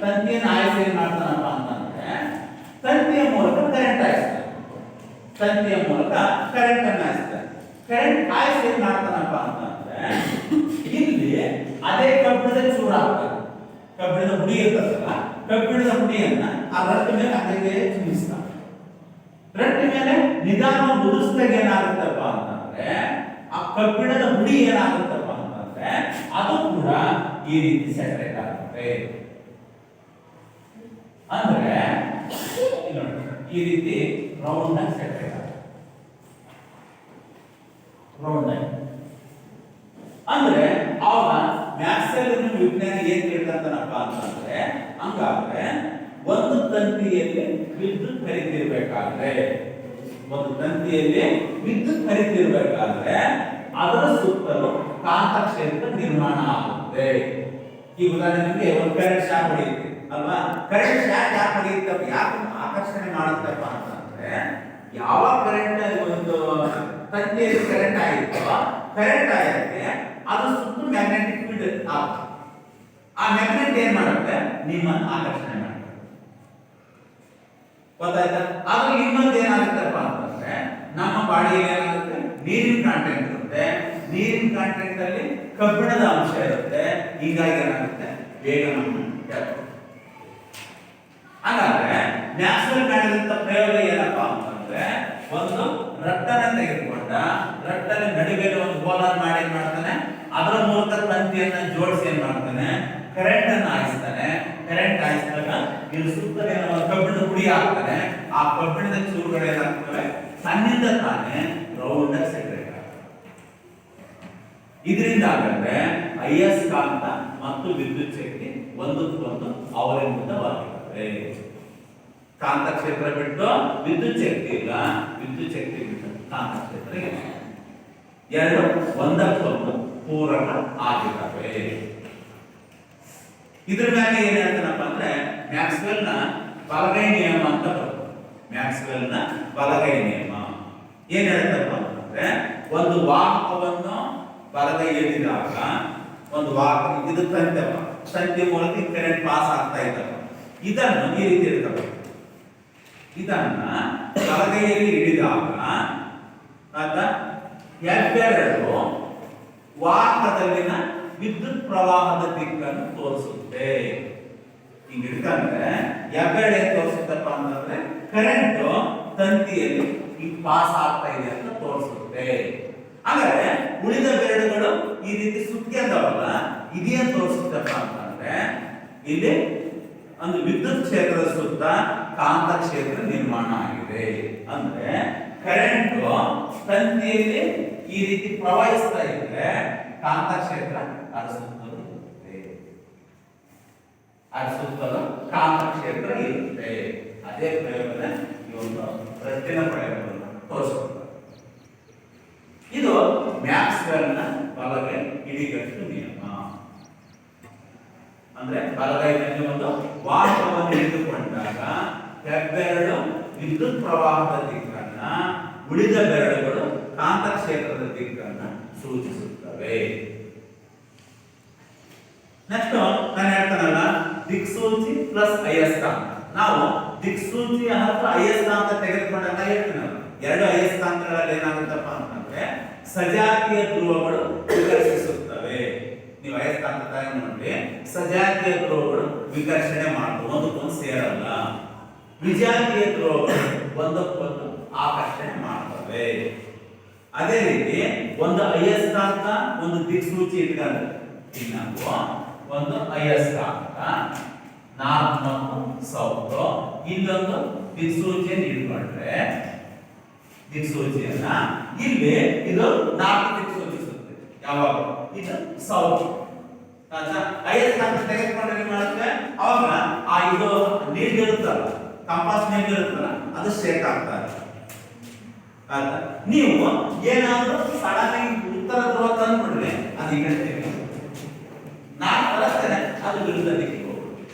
ತಂತಿಯನ್ನು ಆಯ್ಸಿ ಏನ್ ಮಾಡ್ತಾನಪ್ಪ ಅಂತಂದ್ರೆ ತಂತಿಯ ಮೂಲಕ ಕರೆಂಟ್ ಹಾಯಿಸ್ತಾನೆ. ತಂತಿಯ ಮೂಲಕ ಕರೆಂಟ್ ಅನ್ನು ಹಾಯಿಸ್ತಾನೆ. ಕರೆಂಟ್ ಹಾಯಿಸಿ ಏನ್ ಮಾಡ್ತಾನಪ್ಪ ಅಂತಂದ್ರೆ ಇಲ್ಲಿ ಅದೇ ಕಬ್ಬಿಣದ ಚೂರು ಹಾಕ್ತಾನೆ. ಕಬ್ಬಿಣದ ಹುಡಿ ಇರ್ತದಲ್ಲ, ಕಬ್ಬಿಣದ ಹುಡಿಯನ್ನ ಆ ರಟ್ಟು ಮೇಲೆ ಅದೇ ಚಿಮ್ಮಿಸ್ತಾನೆ. ರಟ್ಟು ಮೇಲೆ ನಿಧಾನ ಮುದುಸ್ದಾಗ ಏನಾಗುತ್ತಪ್ಪ ಅಂತಂದ್ರೆ ಆ ಕಬ್ಬಿಣದ ಹುಡಿ ಏನಾಗುತ್ತಪ್ಪ ಅಂತಂದ್ರೆ ಅದು ಕೂಡ ಈ ರೀತಿ ಸೆಪರೇಟ್ ಆಗುತ್ತೆ. ಅಂದ್ರೆ ಈ ರೀತಿ ರೌಂಡ್ ಆಗಿ ಸೆಪರೇಟ್ ಆಗುತ್ತೆ. ರೌಂಡ್ ಆಗಿ ಅಂದ್ರೆ ಅವಾಗ ಮ್ಯಾಕ್ಸ್ವೆಲ್ ವಿಜ್ಞಾನಿ ಏನ್ ಹೇಳ್ತಾನಪ್ಪ ಅಂತಂದ್ರೆ ಹಂಗಾದ್ರೆ ಒಂದು ತಂತಿಯಲ್ಲಿ ವಿದ್ಯುತ್ ಹರಿತಿರ್ಬೇಕಾದ್ರೆ ಅದರ ಸುತ್ತಲೂ ಕಾಂತಕ್ಷೇತ್ರ ನಿರ್ಮಾಣ ಆಗುತ್ತೆ. ಈ ಉದಾಹರಣೆಗೆ ಒಂದು ಕರೆಂಟ್ ಶಾಕ್ ಹೊಡೆಯುತ್ತೆ ಅಲ್ವಾ? ಕರೆಂಟ್ ಶಾಕ್ ಯಾಕೆ ಹೊಡೆಯುತ್ತಪ್ಪ, ಯಾಕೆ ಆಕರ್ಷಣೆ ಮಾಡುತ್ತಪ್ಪ ಅಂತಂದ್ರೆ ಯಾವ ಕರೆಂಟ್ ಒಂದು ತಂತಿಯಲ್ಲಿ ಕರೆಂಟ್ ಆಗಿತ್ತೋ ಕರೆಂಟ್ ಆಗಕ್ಕೆ ಅದು ಸುತ್ತ ಮ್ಯಾಗ್ನೆಟಿಕ್ ಫೀಲ್ಡ್ ಆಗುತ್ತೆ. ಆ ಮ್ಯಾಗ್ನೆಟ್ ಏನ್ ಮಾಡುತ್ತೆ, ನಿಮ್ಮನ್ನು ಆಕರ್ಷಣೆ ಮಾಡುತ್ತೆ. ಗೊತ್ತಾಯ್ತಾ? ಆದ್ರೆ ಇನ್ನೊಂದು ಏನಾಗುತ್ತಪ್ಪ ಅಂತಂದ್ರೆ ನಮ್ಮ ಬಾಡಿಯಲ್ಲಿ ಏನಾಗುತ್ತೆ, ನೀರಿನ ಕಾಂಟೆಂಟ್ ಇರುತ್ತೆ. ನೀರಿನ ಕಾಂಟೆಂಟ್ ಅಲ್ಲಿ ಕಬ್ಬಿಣದ ಅಂಶ ಇರುತ್ತೆ. ಹೀಗಾಗಿ ಏನಾಗುತ್ತೆ, ಬೇಗ ನಮ್ಮ ಹಾಗಾದ್ರೆ ಮ್ಯಾಕ್ಸ್ವೆಲ್ ಮಾಡಿದಂತ ಪ್ರಯೋಗ ಏನಪ್ಪಾ ಅಂತಂದ್ರೆ ಒಂದು ರಟ್ಟನ್ನ ತೆಗೆದುಕೊಂಡ ರಟ್ಟನ ನಡುವೆ ಒಂದು ಗೋಲನ್ ಮಾಡಿ ಏನ್ ಮಾಡ್ತಾನೆ, ಅದರ ಮೂಲಕ ತಂತಿಯನ್ನ ಜೋಡಿಸಿ ಏನ್ ಮಾಡ್ತಾನೆ, ಕರೆಂಟ್ ಅನ್ನು ಹಾಯಿಸ್ತಾನೆ. ಕರೆಂಟ್ ಹಾಯಿಸಿದಾಗ ಇದು ಸುತ್ತಲೇ ಕಬ್ಬಿಣದ ಹುಡಿ ಹಾಕ್ತಾನೆ. ಆ ಕಬ್ಬಿಣದ ಚೂರುಗಳು ಏನಾಗ್ತವೆ, ತನ್ನಿಂದ ತಾನೇ ರೌಂಡ್ ಆಗಿ ಸೆಪರೇಟ್ ಆಗ್ತವೆ. ಇದರಿಂದ ಆಗಂದ್ರೆ ಅಯಸ್ಕಾಂತ ಮತ್ತು ವಿದ್ಯುತ್ ಶಕ್ತಿ ಒಂದಕ್ಕೊಂದು ಅವಲಂಬಿತವಾಗಿರ್ತವೆ. ಕಾಂತಕ್ಷೇತ್ರ ಬಿಟ್ಟು ವಿದ್ಯುತ್ ಶಕ್ತಿ ಇಲ್ಲ, ವಿದ್ಯುತ್ ಶಕ್ತಿ ಬಿಟ್ಟು ಕಾಂತಕ್ಷೇತ್ರ ಇಲ್ಲ. ಎರಡು ಒಂದಕ್ಕೊಂದು ಪೂರಕ ಆಗಿರ್ತವೆ. ಇದ್ರ ಮೇಲೆ ಏನ್ ಹೇಳ್ತಾನಪ್ಪ ಅಂದ್ರೆ ಮ್ಯಾಕ್ಸ್ವೆಲ್ ನ ಬಲಗೈ ನಿಯಮ ಅಂತ ಬರುತ್ತೆ. ಮ್ಯಾಕ್ಸ್ವೆಲ್ ನ ಬಲಗೈ ನಿಯಮ ಏನ್ ಹೇಳ್ತಪ್ಪ ಅಂತಂದ್ರೆ ಒಂದು ವಾಹಕವನ್ನು ಬಲಗೈಯಲ್ಲಿದ್ದಾಗ ಒಂದು ವಾಹಕ ಇದು ತಂತಿ ಮೂಲಕ ಕರೆಂಟ್ ಪಾಸ್ ಆಗ್ತಾ ಇದ್ದವ. ಇದನ್ನು ಈ ರೀತಿ ಇರ್ತವೆ. ಇದನ್ನ ಬಲಗೈಯಲ್ಲಿ ಹಿಡಿದಾಗ ಹೆಬ್ಬೆರಳು ವಾಹಕದಲ್ಲಿನ ವಿದ್ಯುತ್ ಪ್ರವಾಹದ ದಿಕ್ಕನ್ನು ತೋರಿಸುತ್ತೆ. ಹಿಂಗ ಹಿಡ್ಕಂದ್ರೆ ಹೆಬ್ಬೆರಳು ಏನ್ ತೋರಿಸುತ್ತಪ್ಪ ಅಂತಂದ್ರೆ ಕರೆಂಟ್ ತಂತಿಯಲ್ಲಿ ಈಗ ಪಾಸ್ ಆಗ್ತಾ ಇದೆ ಅಂತ ತೋರಿಸುತ್ತೆ. ಹಾಗಾದ್ರೆ ಉಳಿದ ಬೆರಳುಗಳು ಈ ರೀತಿ ಸುತ್ತಿದವಲ್ಲ, ಇದೇನ್ ತೋರಿಸುತ್ತಪ್ಪ ಅಂತಂದ್ರೆ ಇಲ್ಲಿ ಒಂದು ವಿದ್ಯುತ್ ಕ್ಷೇತ್ರದ ಸುತ್ತ ಕಾಂತಕ್ಷೇತ್ರ ನಿರ್ಮಾಣ ಆಗಿದೆ. ಅಂದ್ರೆ ಕರೆಂಟ್ ತಂತಿಯಲ್ಲಿ ಈ ರೀತಿ ಪ್ರವಹಿಸ್ತಾ ಇದ್ರೆ ಕಾಂತಕ್ಷೇತ್ರ ಅದರ ಸುತ್ತಲೂ ಇರುತ್ತೆ. ಅದರ ಸುತ್ತಲೂ ಕಾಂತಕ್ಷೇತ್ರ ಇರುತ್ತೆ. ಅದೇ ಪ್ರಯೋಗದ ಈ ಒಂದು ರಟ್ಟಿನ ಪ್ರಯೋಗವನ್ನು ತೋರಿಸುತ್ತದೆ. ಇದು ಮ್ಯಾಕ್ಸ್ವೆಲ್ ನ ಬಲಗೈ ಹಿಡಿಗಟ್ಟು ನಿಯಮ. ಅಂದ್ರೆ ಬಲಗೈನಲ್ಲಿ ಒಂದು ವಾಹಕವನ್ನು ಹಿಡಿದುಕೊಂಡಾಗ ಹೆಬ್ಬೆರಳು ವಿದ್ಯುತ್ ಪ್ರವಾಹದ ದಿಕ್ಕನ್ನ, ಉಳಿದ ಬೆರಳುಗಳು ಕಾಂತಕ್ಷೇತ್ರದ ದಿಕ್ಕನ್ನ ಸೂಚಿಸುತ್ತವೆ. ನೆಕ್ಸ್ಟ್ ನಾನು ಹೇಳ್ತಾನಲ್ಲ ದಿಕ್ಸೂಚಿ ಪ್ಲಸ್ ಅಯಸ್ಕಾಂತ. ನಾವು ದಿಕ್ಸೂಚಿ ಅಥವಾ ಅಯಸ್ಕಾಂತ ತೆಗೆದುಕೊಂಡಾಗ ಹೇಳ್ತೀನಲ್ಲ, ಎರಡು ಅಯಸ್ಕಾಂತಗಳಲ್ಲಿ ಏನಾಗುತ್ತಪ್ಪ ಅಂತಂದ್ರೆ ಸಜಾತಿಯ ಧ್ರುವಗಳು ವಿಕರ್ಷಿಸುತ್ತವೆ. ನೀವು ಅಯಸ್ಕಾಂತ ನೋಡಿ, ಸಜಾತಿಯ ಧ್ರುವಗಳು ವಿಕರ್ಷಣೆ ಮಾಡುತ್ತವೆ, ಒಂದಕ್ಕೊಂದು ಸೇರಲ್ಲ. ವಿಜಾತಿಯ ಧ್ರುವಗಳು ಒಂದಕ್ಕೊಂದು ಆಕರ್ಷಣೆ ಮಾಡ್ತವೆ. ಅದೇ ರೀತಿ ಒಂದು ಅಯಸ್ಕಾಂತ ಒಂದು ದಿಕ್ಸೂಚಿ ಇಟ್ಕೊಂಡ್ರೆ, ನಾವು ಒಂದು ಅಯಸ್ಕಾಂತ ನಾರ್ತ್ ಮತ್ತು ಸೌತ್. ಇಲ್ಲೊಂದು ದಿಕ್ಸೂಚಿಯನ್ನು ಇಟ್ಕೊಂಡ್ರೆ ದಿಕ್ಸೂಚಿಯನ್ನ ಇಲ್ಲಿ ಇದು ನಾರ್ತ್ ದಿಕ್ಕು ಸೂಚಿಸುತ್ತೆ. ಯಾವಾಗ ಇದು ಸೌತ್ ಅಯಸ್ಕಾಂತ ತೆಗೆದುಕೊಂಡ್ರೆ ಏನ್ ಮಾಡುತ್ತೆ, ಅವಾಗ ಆ ಇದು ನೀಡಿರುತ್ತಲ್ಲ ಕಂಪಾಸ್ ನೀಡಿರುತ್ತಲ್ಲ ಅದು ಶೇಕ್ ಆಗ್ತಾ ಇದೆ. ನೀವು ಏನಾದ್ರೂ ಸಡನ್ ಆಗಿ ಉತ್ತರ ಧ್ರುವ ತಂದ್ಬಿಡ್ರಿ ಅದು ಈ ಕಡೆ ನಾನು ಕಳಿಸ್ತೇನೆ ಅದು ವಿರುದ್ಧ ದಿಕ್ಕಿಗೆ ಹೋಗ್ಬಿಡುತ್ತೆ.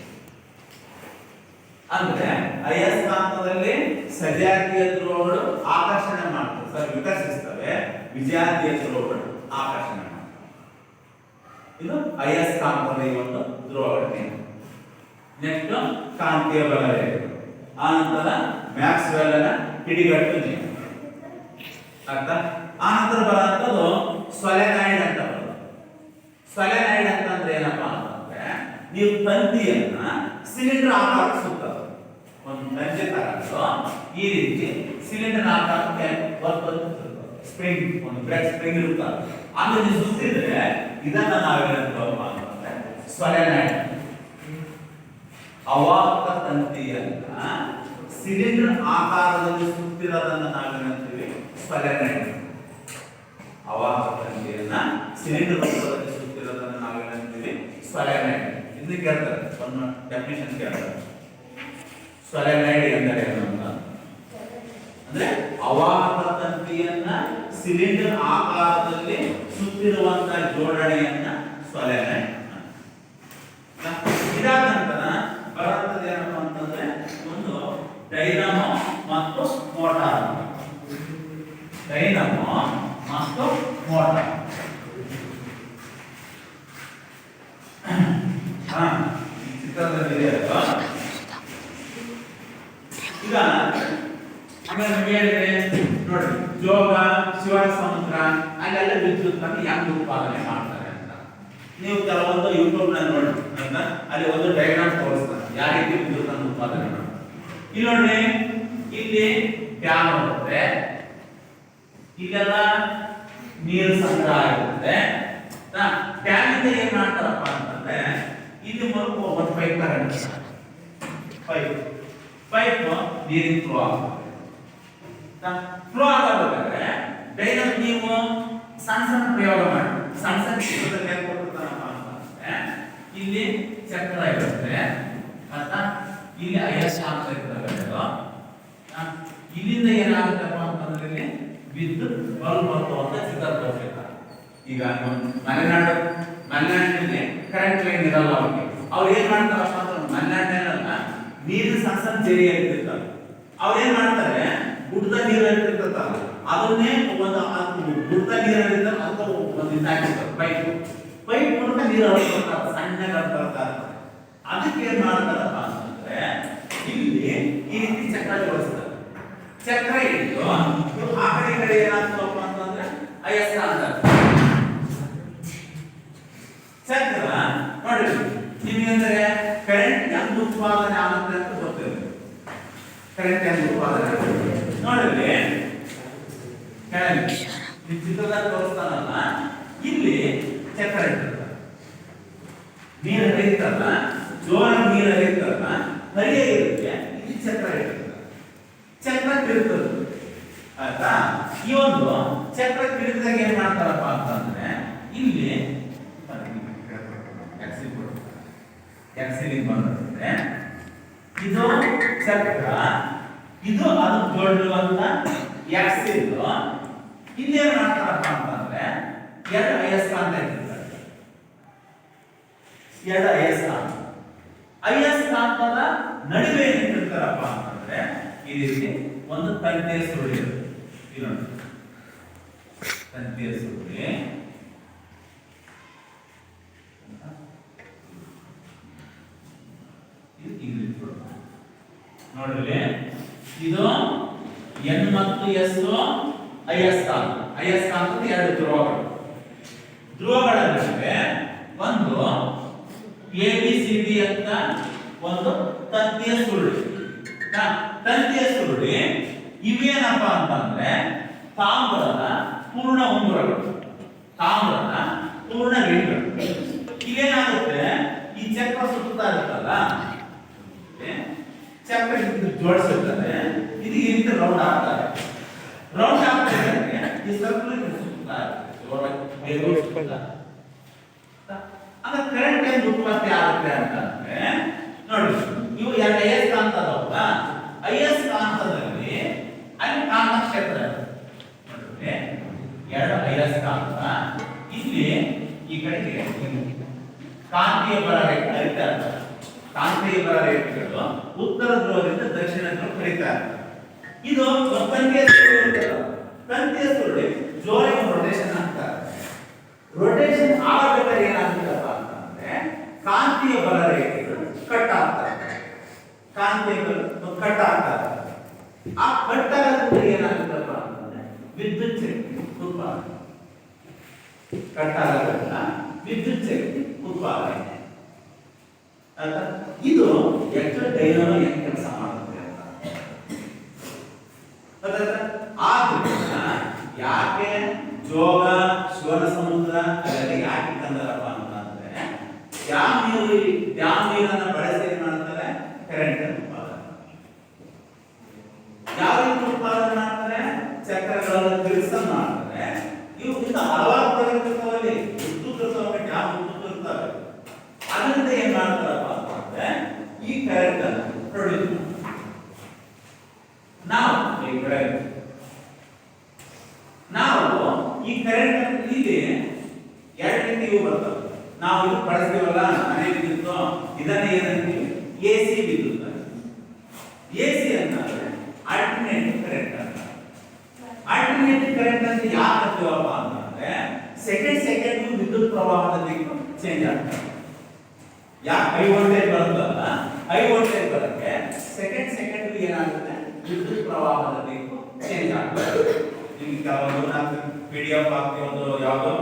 ಅಂದ್ರೆ ಅಯಸ್ಕಾಂತದಲ್ಲಿ ಸಜಾತೀಯ ಧ್ರುವಗಳು ಆಕರ್ಷಣೆ ಮಾಡ್ತವೆ, ಸರ್ ವಿಕಸಿಸ್ತವೆ, ವಿಜಾತೀಯ ಧ್ರುವಗಳು ಆಕರ್ಷಣೆ ಮಾಡ್ತವೆ. ಇದು ಅಯಸ್ಕಾಂತದ ಈ ಒಂದು ಧ್ರುವಗಳು. ನೆಕ್ಸ್ಟ್ ಕಾಂತೀಯ ಬಲರೇಖೆಗಳು, ಆನಂತರ ಮ್ಯಾಕ್ಸ್ವೆಲ್ನ ಹಿಡಿಗಟ್ಟು ನಿಯಮ. ಅರ್ಥ? ಆನಂತರ ಬರುವಂಥದ್ದು ಸೊಲೆನಾಯ್ಡ್ ಅಂತ ಬರುತ್ತೆ. ಸೊಲೆನಾಯ್ಡ್ ಅಂತಂದ್ರೆ ಏನಪ್ಪಾ ಅಂತಂದ್ರೆ ನೀವು ತಂತಿಯನ್ನ ಸಿಲಿಂಡರ್ ಆಕಾರಕ್ಕೆ ಸುತ್ತೋದು. ಒಂದು ತಂತಿ ತಗೊಂಡು ಈ ರೀತಿ ಸಿಲಿಂಡರ್ ಆಕಾರಕ್ಕೆ ಸ್ಪ್ರಿಂಗ್, ಒಂದು ಬ್ರೆಡ್ ಸ್ಪ್ರಿಂಗ್ ಇರುತ್ತಲ್ಲ, ಆಮೇಲೆ ನೀವು ಸುತ್ತಿದ್ರೆ ಇದನ್ನ ನಾವೇನಂತೀವಪ್ಪ ಅಂತಂದ್ರೆ ಸೊಲೆನಾಯ್ಡ್. ಅವಾಹಕ ತಂತಿಯನ್ನ ಸಿಲಿಂಡರ್ ಆಕಾರದಲ್ಲಿ ಸುತ್ತಿರೋದನ್ನ ನಾವೇನಂತೀವಿ ಸೊಲೆನಾಯ್ಡ್. ಅವಾಹಕ ತಂತಿಯನ್ನ ಸಿಲಿಂಡರ್ ರೂಪದಲ್ಲಿ ಸುತ್ತಿರೋದನ್ನ ನಾವೇನಂತೀವಿ ಸೊಲೆನಾಯ್ಡ್. ಇದನ್ನ ಕೇಳ್ತಾರೆ, ಒಂದು ಡೆಫಿನಿಷನ್ ಕೇಳ್ತಾರೆ. ಸೊಲೆನಾಯ್ಡ್ ಎಂದರೆ ಏನು ಅಂತ ಅಂದ್ರೆ ಅವಾಹಕ ತಂತಿಯನ್ನ ಸಿಲಿಂಡರ್ ಆಕಾರದಲ್ಲಿ ಸುತ್ತಿರುವಂತಹ ಜೋಡಣೆಯನ್ನ ಸೊಲೆನಾಯ್ಡ್. ಇದಾದ ನಂತರ ಬರುತ್ತದೆ ಏನಪ್ಪ ಅಂತಂದ್ರೆ ಒಂದು ಡೈನಮೋ ಮತ್ತು ಮೋಟಾರ್. ಡೈನಮೋ ಮತ್ತು ಮೋಟಾರ್. ಚಿತ್ರದಲ್ಲಿ ಈಗ ಹೇಳಿದ್ರೆ ನೋಡಿ, ಜೋಗ, ಶಿವ ಸಮುದ್ರ ಅಲ್ಲೆಲ್ಲ ವಿದ್ಯುತ್ ಅನ್ನು ಹೆಂಗ್ ಉತ್ಪಾದನೆ ಮಾಡ್ತಾರೆ ಅಂತ ನೀವು ಕೆಲವೊಂದು ಯೂಟ್ಯೂಬ್ ನಲ್ಲಿ ನೋಡಿ ಅಂತ ಅಲ್ಲಿ ಒಂದು ಡಯಾಗ್ರಾಮ್ ತೋರಿಸ್ತಾರೆ ಯಾವ ರೀತಿ ವಿದ್ಯುತ್ ಅನ್ನು ಉತ್ಪಾದನೆ ಮಾಡ್ತಾರೆ. ಇಲ್ಲಿ ನೋಡಿ, ಇಲ್ಲಿ ಡ್ಯಾಮ್ ಬರುತ್ತೆ, ಇಲ್ಲೆಲ್ಲ ನೀರು ಸಂಗ್ರಹ ಆಗಿರುತ್ತೆ. ಡ್ಯಾಮ್ ಇಂದ ಏನ್ ಮಾಡ್ತಾರಪ್ಪ ಅಂತಂದ್ರೆ ಇಲ್ಲಿ ಮೂಲಕ ಒಂದು ಪೈಪ್ ತಗೊಂಡಿರ್ತಾರೆ. ಪೈಪ್ ನೀರಿನ ಫ್ಲೋ ಆಗುತ್ತೆ. ಫ್ಲೋ ಆಗಬೇಕಾದ್ರೆ ಡೈನಮ್ ನೀವು ಸಣ್ಣ ಸಣ್ಣ ಪ್ರಯೋಗ ಮಾಡಿ, ಸಣ್ಣ ಸಣ್ಣ ಚಿತ್ರದಲ್ಲಿ ಏನ್ ಕೊಡ್ತಾರಪ್ಪ ಅಂತಂದ್ರೆ ಇಲ್ಲಿ ಚಕ್ರ ಇರುತ್ತೆ ಅಂತ, ಇಲ್ಲಿ ಅಯಸ್ಕಾಂತ ಇರ್ತವೆ. ಇಲ್ಲಿಂದ ಏನಾಗುತ್ತಪ್ಪ ಅಂತಂದ್ರೆ ಇಲ್ಲಿ ವಿದ್ಯುತ್ ಬಲ್ಬ್ ಅಂತ ಚಿತ್ರ ತೋರಿಸ್ತಾರೆ. ಈಗ ಮಲೆನಾಡಿನಲ್ಲಿ ಕರೆಂಟ್ ಲೈನ್ ಇರಲ್ಲ, ಅವ್ರು ಏನ್ ಮಾಡ್ತಾರಪ್ಪ ಅಂತಂದ್ರೆ ಮಲೆನಾಡಿನಲ್ಲ ನೀರು ಸಣ್ಣ ಸಣ್ಣ ಜರಿ ಇರ್ತಿರ್ತಾರೆ. ಅವ್ರು ಏನ್ ಮಾಡ್ತಾರೆ, ಗುಡ್ಡದ ನೀರು ಇರ್ತಿರ್ತಲ್ಲ ಅದನ್ನೇ ಒಂದು ಗುಡ್ಡದ ನೀರು ಇರ್ತಾರೆ ಅಂತ ಒಂದು ಇದಾಕಿರ್ತಾರೆ, ಪೈಪ್ ಮೂಲಕ ನೀರು ಹರಿಸ್ತಾರೆ, ಸಣ್ಣಗೆ ಹರಿಸ್ತಾರೆ. ಅದಕ್ಕೆ ಏನ್ ಮಾಡ್ತಾರಪ್ಪ ಅಂತಂದ್ರೆ ಇಲ್ಲಿ ಈ ರೀತಿ ಚಕ್ರ ಜೋಡಿಸ್ತಾರೆ. ಚಕ್ರ ಇಟ್ಟು ಆ ಕಡೆ ಈ ಕಡೆ ಏನಾಗ್ತದಪ್ಪ ಅಂತಂದ್ರೆ ಅಯಸ್ಕಾಂತ ಚಕ್ರ ನೋಡಿ. ನಿಮ್ಗಂದ್ರೆ ಕರೆಂಟ್ ಹೆಂಗ್ ಉತ್ಪಾದನೆ ಆಗುತ್ತೆ ಅಂತ ಗೊತ್ತಿದೆ. ಕರೆಂಟ್ ಹೆಂಗ್ ಉತ್ಪಾದನೆ ನೋಡಿದ್ರೆ ಈ ಚಿತ್ರದಲ್ಲಿ ತೋರಿಸ್ತಾನಲ್ಲ, ಇಲ್ಲಿ ಚಕ್ರ ಇರ್ತದ, ನೀರು ಹರಿಯುತ್ತಲ್ಲ, ಜೋರ ನೀರು ಹರಿಯುತ್ತಲ್ಲ, ಹರಿಯ ಇರುತ್ತೆ, ಇಲ್ಲಿ ಚಕ್ರ ಇರ್ತದೆ, ಚಕ್ರ ತಿರುಗ್ತದೆ. ಆಯ್ತಾ? ಈ ಒಂದು ಚಕ್ರ ತಿರುಗಿದಾಗ ಏನ್ ಮಾಡ್ತಾರಪ್ಪ ಅಂತಂದ್ರೆ ಇಲ್ಲಿ ಎಕ್ಸಿಲಿಂಗ್ ಬಂದಿರುತ್ತೆ. ಇದು ಚಕ್ರ, ಇದು ಅದು ಜೋಡಿರುವಂತ ಎಕ್ಸಿಲ್. ಇಲ್ಲಿ ಏನ್ ಮಾಡ್ತಾರಪ್ಪ ಅಂತಂದ್ರೆ ಎರಡು ಅಯಸ್ಕಾಂತ ಇರ್ತಾರೆ, ಎರಡು ಅಯಸ್ಕಾಂತ. ಅಯಸ್ಕಾಂತದ ನಡುವೆ ಏನಿರ್ತಾರಪ್ಪ ಅಂತಂದ್ರೆ ಈ ರೀತಿ ಒಂದು ತಂತಿಯ ಸುರುಳಿ ಇರುತ್ತೆ. ಇನ್ನೊಂದು ತಂತಿಯ ಸುರುಳಿ, ನೋಡ್ರಿ, ಇದು ಎನ್ ಮತ್ತು ಎಸ್ ಅಯಸ್ಕಾಂತ. ಅಯಸ್ಕಾಂತದ ಎರಡು ಧ್ರುವಗಳು. ಧ್ರುವಗಳ ನಡುವೆ ಒಂದು ABCD ಅಂತ ಒಂದು ತಂತಿಯ ಸುರುಳಿ. ತಂತಿಯ ಸುರುಳಿ ಇವೇನಪ್ಪ ಅಂತಂದ್ರೆ ತಾಮ್ರದ ಪೂರ್ಣ ಉಂಗುರಗಳು, ತಾಮ್ರದ ಪೂರ್ಣ ರಿಂಗ್ಗಳು. ಇವೇನಾಗುತ್ತೆ, ಈ ಚಕ್ರ ಸುತ್ತಾ ಇರುತ್ತಲ್ಲ, ಚಕ್ರ ಜೋಡಿಸಿರ್ತಾರೆ, ಇದು ಈ ರೀತಿ ರೌಂಡ್ ಆಗ್ತಾರೆ. ರೌಂಡ್ ಆಗ್ತಿದ್ರೆ ಈ ಸರ್ಕಲ್ ಅಂದ್ರೆ ಕರೆಂಟ್ ಏನು ಉತ್ಪತ್ತಿ ಆಗುತ್ತೆ ಅಂತಂದ್ರೆ ನೋಡಿ, ಇವು ಎರಡು ಅಯಸ್ಕಾಂತ ಅದಾವಲ್ಲ, ಅಯಸ್ಕಾಂತದಲ್ಲಿ ಅಲ್ಲಿ ಕಾಂತ ಕ್ಷೇತ್ರ ನೋಡ್ರಿ, ಎರಡು ಅಯಸ್ಕಾಂತ ಇಲ್ಲಿ ಈ ಕಡೆಗೆ ಕಾಂತೀಯ ಬಲ ರೇಖೆ ಹರಿತಾ ಇರ್ತದೆ. ಕಾಂತೀಯ ಬಲ ರೇಖೆಗಳು ಉತ್ತರ ಧ್ರುವದಿಂದ ದಕ್ಷಿಣ ಧ್ರುವ ಹರಿತಾ ಇರ್ತದೆ. ಇದು ತಂತಿಯ ಸುರುಳಿ ಜೋರಾಗಿ ರೊಟೇಷನ್ ಆಗ್ತಾರೆ. ರೊಟೇಷನ್ ಆಗಬೇಕಾದ್ರೆ ಏನಾಗುತ್ತಪ್ಪ ಅಂತಂದ್ರೆ ಕಾಂತೀಯ ಬಲ ರೇಖೆಗಳು ಕಟ್ ಆಗ್ತಾರೆ. ಕಾಂತೀಯ ಕಟ್ ಆಗ್ತಾರೆ. ಆ ಕಟ್ ಆಗೋದ್ರಿಂದ ಏನಾಗುತ್ತಪ್ಪ ಅಂತಂದ್ರೆ ವಿದ್ಯುತ್ ಶಕ್ತಿ ಉತ್ಪಾದನೆ. ಕಟ್ ಆಗೋದ್ರಿಂದ ವಿದ್ಯುತ್ ಶಕ್ತಿ ಉತ್ಪಾದನೆ. ಇದು ಎಷ್ಟು ಡೈನಮೋ ಏನು ಕೆಲಸ ಮಾಡುತ್ತೆ ಅಂತ. ಆದ್ರಿಂದ ಯಾಕೆ ಜೋಗ ಶಿವನ ಸಮುದ್ರ ಅದೆಲ್ಲ ಯಾಕೆ ತಂದರಪ್ಪ ಅಂತಂದ್ರೆ ಡ್ಯಾಮ್ ನೀರನ್ನು ಬಳಸಿ ಏನ್ ಮಾಡ್ತಾರೆ, ಕರೆಂಟ್ ಉತ್ಪಾದನೆ. ಯಾವ ರೀತಿ ಉತ್ಪಾದನೆ ಮಾಡ್ತಾರೆ, ಚಕ್ರಗಳನ್ನು ತಿರುಗಿಸನ್ ಮಾಡ್ತಾರೆ. ಇವು ಇಂತ ಹಲವಾರು ಪ್ರಯೋಗದಲ್ಲಿ ವಿದ್ಯುತ್ ಇರ್ತವೆ, ಡ್ಯಾಮ್ ವಿದ್ಯುತ್ ಇರ್ತವೆ. ಅದರಿಂದ ಏನ್ ಮಾಡ್ತಾರಪ್ಪ ಅಂತಂದ್ರೆ ಈ ಕರೆಂಟ್ ಅನ್ನು ಪ್ರೊಡ್ಯೂಸ್ ಮಾಡ್ತಾರೆ. ನಾವು ಈ ಕರೆಂಟ್ ಇಲ್ಲಿ ಎರಡು ರೀತಿ ಇವು ಬರ್ತವೆ. ನಾವು ಇದು ಬಳಸ್ತೀವಲ್ಲ ಮನೆ ವಿದ್ಯುತ್, ಇದನ್ನ ಏನಂತೀವಿ, ಎಸಿ ವಿದ್ಯುತ್. ಎಸಿ ಅಂತಂದ್ರೆ ಆಲ್ಟರ್ನೇಟಿವ್ ಕರೆಂಟ್ ಅಂತ. ಆಲ್ಟರ್ನೇಟಿವ್ ಕರೆಂಟ್ ಅಂತ ಯಾಕೆ ಅಂತೀವಪ್ಪ ಅಂತಂದ್ರೆ ಸೆಕೆಂಡ್ ವಿದ್ಯುತ್ ಪ್ರವಾಹದ ದಿಕ್ಕು ಚೇಂಜ್ ಆಗ್ತದೆ. ಯಾಕೆ ಹೈ ವೋಲ್ಟೇಜ್ ಬರುತ್ತಲ್ಲ, ಹೈ ವೋಲ್ಟೇಜ್ ಬರುತ್ತೆ, ಸೆಕೆಂಡ್ ಏನಾಗುತ್ತೆ, ವಿದ್ಯುತ್ ಪ್ರವಾಹದ ದಿಕ್ಕು ಚೇಂಜ್ ಆಗ್ತದೆ. ನಿಮ್ಗೆ ಕೆಲವೊಂದು ನಾನು PDF ಹಾಕಿ ಒಂದು ಯಾವುದೋ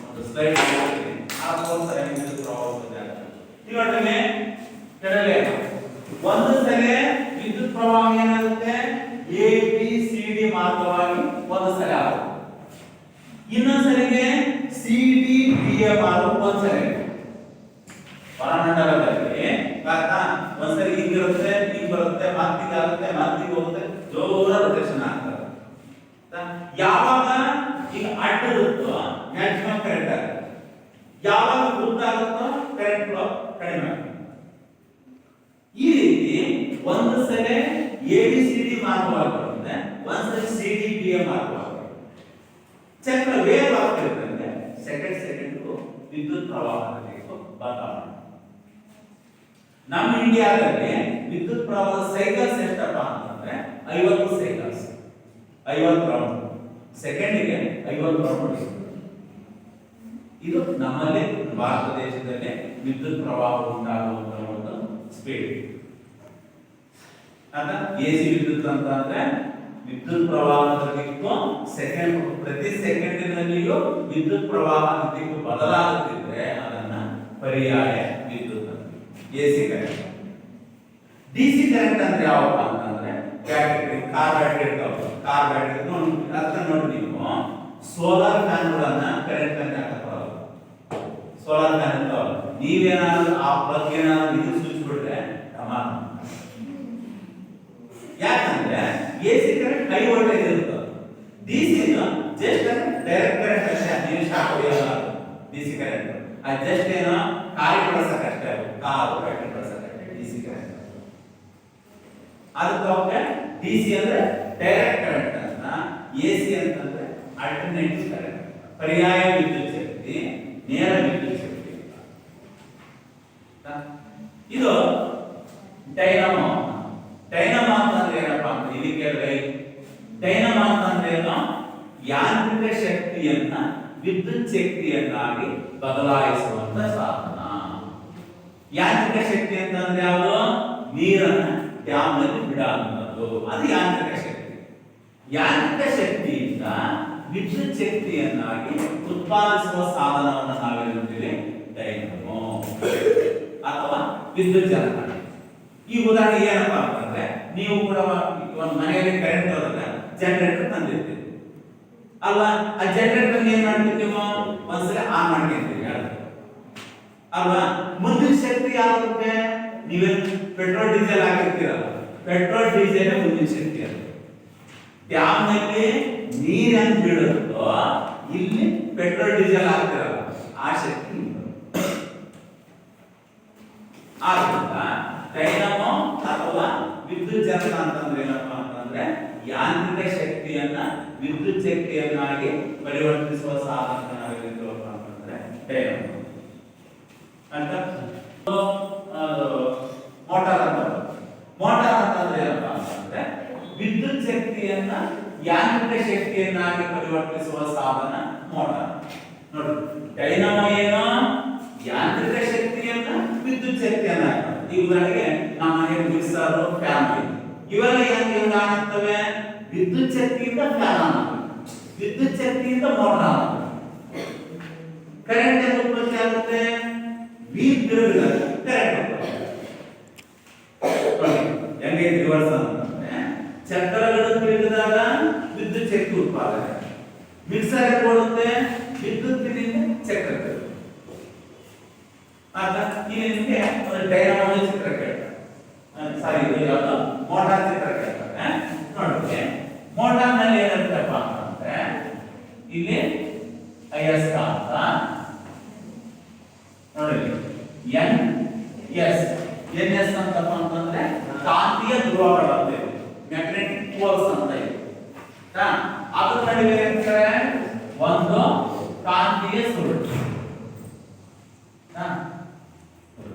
ಒಂದು ಸ್ಲೈಡ್ ಹಾಕ್ತೀನಿ, ಆ ಕೋರ್ಸ್ ವಿದ್ಯುತ್ ಪ್ರವಾಹ ಇವಾಗಲೇ ಕೆಳಗೆ ಒಂದು ಸಲ ವಿದ್ಯುತ್ ಪ್ರವಾಹ ಏನಾಗುತ್ತೆ, ABCD ಮಾರ್ಗವಾಗಿ ಒಂದು ಸಲ ಆಗುತ್ತೆ. ಇನ್ನೊಂದ್ಸಲಿಗೆ CDBA ಮಾರ್ಗ ಒಂದ್ಸಲ ಹೊರಮಂಡಲದಲ್ಲಿ ಒಂದ್ಸರಿ ಹಿಂಗಿರುತ್ತೆ, ಹಿಂಗ್ ಬರುತ್ತೆ, ಮತ್ತಿಗಾಗುತ್ತೆ, ಮತ್ತಿಗೆ ಹೋಗುತ್ತೆ, ಜೋರ ರೊಟೇಷನ್ ಆಗ್ತದೆ. ಯಾವಾಗ ಈಗ ಅಡ್ಡ ಇರುತ್ತೋ ಮ್ಯಾಕ್ಸಿಮಮ್ ಕರೆಂಟ್ ಆಗುತ್ತೆ, ಯಾವಾಗ ವೃತ್ತ ಆಗುತ್ತೋ ಕರೆಂಟ್ ಫ್ಲೋ ಕಡಿಮೆ ಆಗುತ್ತೆ. ಈ ರೀತಿ ಒಂದು ಸಲ ABCD ಮಾರ್ಗವಾಗಿ ಬರುತ್ತೆ, ಒಂದ್ಸರಿ CDBA ಮಾರ್ಗವಾಗಿ ಚಕ್ರ ವೇಗವಾಗ್ತಿರ್ತಂತೆ ಸೆಕೆಂಡ್ ವಿದ್ಯುತ್ ಪ್ರವಾಹದಲ್ಲಿ ಬದಲಾವಣೆ. ನಮ್ಮ ಇಂಡಿಯಾದಲ್ಲಿ ವಿದ್ಯುತ್ ಪ್ರವಾಹದ ಸೈಕಲ್ಸ್ ಎಷ್ಟಪ್ಪ ಅಂತಂದ್ರೆ 50 ಸೈಕಲ್ಸ್, 50 ರೌಂಡ್ ಸೆಕೆಂಡಿಗೆ 50 ರೌಂಡ್. ಇದು ನಮ್ಮಲ್ಲಿ ಭಾರತ ದೇಶದಲ್ಲಿ ವಿದ್ಯುತ್ ಪ್ರವಾಹ ಉಂಟಾಗುವಂತಹ ಒಂದು ಸ್ಪೀಡ್. ಅದ ಎಸಿ ವಿದ್ಯುತ್ ಅಂತ ಅಂದ್ರೆ ವಿದ್ಯುತ್ ಪ್ರವಾಹದ ದಿಕ್ಕು ಪ್ರತಿ ಸೆಕೆಂಡಿನಲ್ಲಿಯೂ ವಿದ್ಯುತ್ ಪ್ರವಾಹದ ದಿಕ್ಕು ಬದಲಾಗುತ್ತಿದ್ರೆ ಅದನ್ನ ಪರ್ಯಾಯ ವಿದ್ಯುತ್ ಅಂತ. AC current. ಡಿಸಿ ಕರೆಂಟ್ ಅಂದ್ರೆ ಯಾವಪ್ಪ ಅಂತಂದ್ರೆ ಬ್ಯಾಟರಿ, ಕಾರ್ ಬ್ಯಾಟರಿ ಇರ್ತಾವ, ಕಾರ್ ಬ್ಯಾಟರಿ ನೋಡಿ ನೀವು ಸೋಲಾರ್ ಫ್ಯಾನ್ಗಳನ್ನ ಕರೆಂಟ್ ಅಂತ ಹಾಕಬಹುದು. ಸೋಲಾರ್ ಫ್ಯಾನ್ ಇರ್ತಾವ, ನೀವೇನಾದ್ರೂ ಆ ಪ್ಲಗ್ ಏನಾದ್ರು ಇದು ಸ್ವಿಚ್ ಬಿಟ್ರೆ ಯಾಕಂದ್ರೆ ಎಸಿ ಕರೆಂಟ್ ಹೈ ವೋಲ್ಟೇಜ್ ಇರುತ್ತೆ, ಡಿಸಿ ಜಸ್ಟ್ ಡೈರೆಕ್ಟ್ ಕರೆಂಟ್ ಅಷ್ಟೇ, ನೀವು ಶಾಕ್ ಹೊಡೆಯಲ್ಲ. ಡಿಸಿ ಕರೆಂಟ್ ಅದು ಜಸ್ಟ್ ಏನೋ ಕಾರಿ ಬಳಸಕ್ಕಷ್ಟೇ, ಕಾರು ಬ್ಯಾಟರಿ ಬಳಸಕ್ಕಷ್ಟೇ ಡಿಸಿ ಕರೆಂಟ್. ಅದಕ್ಕೆ ಡಿಸಿ ಅಂದ್ರೆ ಡೈರೆಕ್ಟ್ ಕರೆಂಟ್ ಅಂತ, ಎಸಿ ಅಂತಂದ್ರೆ ಆಲ್ಟರ್ನೇಟಿವ್ ಕರೆಂಟ್, ಪರ್ಯಾಯ ವಿದ್ಯುತ್ ಶಕ್ತಿ, ನೇರ ವಿದ್ಯುತ್ ಶಕ್ತಿ. ಇದು ಡೈನಮೋ. ಡೈನಮೋ ಅಂತಂದ್ರೆ ಏನಪ್ಪಾ ಅಂತ ಇದಕ್ಕೆ ಡೈನಮೋ ಅಂತಂದ್ರೆ ಏನು, ಯಾಂತ್ರಿಕ ಶಕ್ತಿಯನ್ನ ವಿದ್ಯುತ್ ಶಕ್ತಿಯನ್ನಾಗಿ ಬದಲಾಯಿಸುವಂತ ಸಾಧನ. ಯಾಂತ್ರಿಕ ಶಕ್ತಿ ಅಂತಂದ್ರೆ ಯಾವುದು, ನೀರನ್ನ ಡ್ಯಾಮ್ ನಲ್ಲಿ ಬಿಡುವಂತದ್ದು, ಅದು ಯಾಂತ್ರಿಕ ಶಕ್ತಿ. ಯಾಂತ್ರಿಕ ಶಕ್ತಿಯಿಂದ ವಿದ್ಯುತ್ ಶಕ್ತಿಯನ್ನಾಗಿ ಉತ್ಪಾದಿಸುವ ಸಾಧನವನ್ನು ನಾವೇನುಂತೀವಿ, ಡೈನಮೋ ಅಥವಾ ವಿದ್ಯುತ್ ಜನಕ. ಈ ಉದಾಹರಣೆ ಏನಪ್ಪಾ ಅಂತಂದ್ರೆ ನೀವು ಕೂಡ ಒಂದು ಮನೆಯಲ್ಲಿ ಕರೆಂಟ್ ಹೋದಾಗ ಜನರೇಟರ್ ತಂದಿರ್ತೀವಿ ಅಲ್ವಾ, ಆ ಜನರೇಟರ್ ಏನ್ ಮಾಡ್ತೀವಿ ನೀವು, ಒಂದ್ಸಲ ಆನ್ ಮಾಡ್ಕೊಂತೀವಿ ಅಲ್ವಾ. ಮುಂದಿನ ಶಕ್ತಿ ಯಾವ್ದಕ್ಕೆ, ನೀವೇ ಪೆಟ್ರೋಲ್ ಡೀಸೆಲ್ ಹಾಕಿರ್ತೀರಲ್ಲ, ಪೆಟ್ರೋಲ್ ಡೀಸೆಲ್ ಮುಂದಿನ ಶಕ್ತಿ ಅದು. ಡ್ಯಾಮ್ ನಲ್ಲಿ ನೀರು ಹೆಂಗ್ ಬೀಳುತ್ತೋ ಇಲ್ಲಿ ಪೆಟ್ರೋಲ್ ಡೀಸೆಲ್ ಹಾಕ್ತಿರಲ್ಲ ಆ ಶಕ್ತಿ. ಆದ್ರಿಂದ ಡೈನಮೋ ಅಥವಾ ವಿದ್ಯುತ್ ಚಕ್ರ ಅಂತಂದ್ರೆ ಏನಪ್ಪಾ ಅಂತಂದ್ರೆ ಯಾಂತ್ರಿಕ ಶಕ್ತಿಯನ್ನ ವಿದ್ಯುತ್ ಶಕ್ತಿಯನ್ನಾಗಿ ಪರಿವರ್ತಿಸುವ ಸಾಧನ ನಾವೇನಿದ್ರಪ್ಪ ಅಂತಂದ್ರೆ ಡೈನಮೋ ಅಂತ. ಮೋಟಾರ್ ಅಂತ, ಮೋಟಾರ್ ಅಂತಂದ್ರೆ ಏನಪ್ಪಾ ಅಂತಂದ್ರೆ ವಿದ್ಯುತ್ ಶಕ್ತಿಯನ್ನ ಯಾಂತ್ರಿಕ ಶಕ್ತಿಯನ್ನಾಗಿ ಪರಿವರ್ತಿಸುವ ಸಾಧನ ಮೋಟಾರ್. ನೋಡಿ, ಡೈನಮೋ ಏನು ಯಾಂತ್ರಿಕ ಶಕ್ತಿಯನ್ನ ವಿದ್ಯುತ್ ಶಕ್ತಿಯನ್ನ. ಈಗ ಉದಾಹರಣೆಗೆ ನಮ್ಮ ಮನೆಯ ಮಿಕ್ಸರ್, ಫ್ಯಾನ್ ಇವೆಲ್ಲ ಹೆಂಗ್ ಆಗುತ್ತವೆ? ವಿದ್ಯುತ್ ಶಕ್ತಿಯಿಂದ ಫ್ಯಾನ್ ಆಗುತ್ತೆ, ವಿದ್ಯುತ್ ಶಕ್ತಿಯಿಂದ ಮೋಟಾರ್ ಆಗುತ್ತೆ. ಕರೆಂಟ್ ಏನು ಉತ್ಪತ್ತಿ ಆಗುತ್ತೆ? ವೀಲ್ ತಿರುಗಿದಾಗ ಕರೆಂಟ್ ಉತ್ಪತ್ತಿ. ಹೆಂಗೆ ರಿವರ್ಸ್ ಅಂತಂದ್ರೆ ಚಕ್ರಗಳು ತಿರುಗಿದಾಗ ವಿದ್ಯುತ್ ಶಕ್ತಿ ಉತ್ಪಾದನೆ. ಮಿಕ್ಸರ್ ಕೊಡುತ್ತೆ ವಿದ್ಯುತ್ತಿನಿಂದ ಚಕ್ರ ತಿರುಗುತ್ತೆ. ಇಲ್ಲಿ ನಿಮಗೆ ಒಂದು ಡೈನಮೋ ಚಿತ್ರ ಕೇಳ್ತಾರೆ, ಸಾರಿ ಯಾವುದು ಮೋಟಾರ್ ಚಿತ್ರ ಕೇಳ್ತಾರೆ. ನೋಡಿ, ಮೋಟಾರ್ ನಲ್ಲಿ ಏನಿರುತ್ತಪ್ಪ ಅಂತಂದ್ರೆ ಇಲ್ಲಿ ಅಯಸ್ಕಾಂತ, ನೋಡಿ ಎನ್ ಎಸ್ ಅಂತಪ್ಪ ಅಂತಂದ್ರೆ ಕಾಂತೀಯ ಧ್ರುವಗಳಂತೆ, ಮ್ಯಾಗ್ನೆಟಿಕ್ ಪೋಲ್ಸ್ ಅಂತ ಇದೆ. ಅದ್ರ ನಡುವೆ ಇರ್ತಾರೆ ಒಂದು ಕಾಂತೀಯ ಸುರುಳಿ.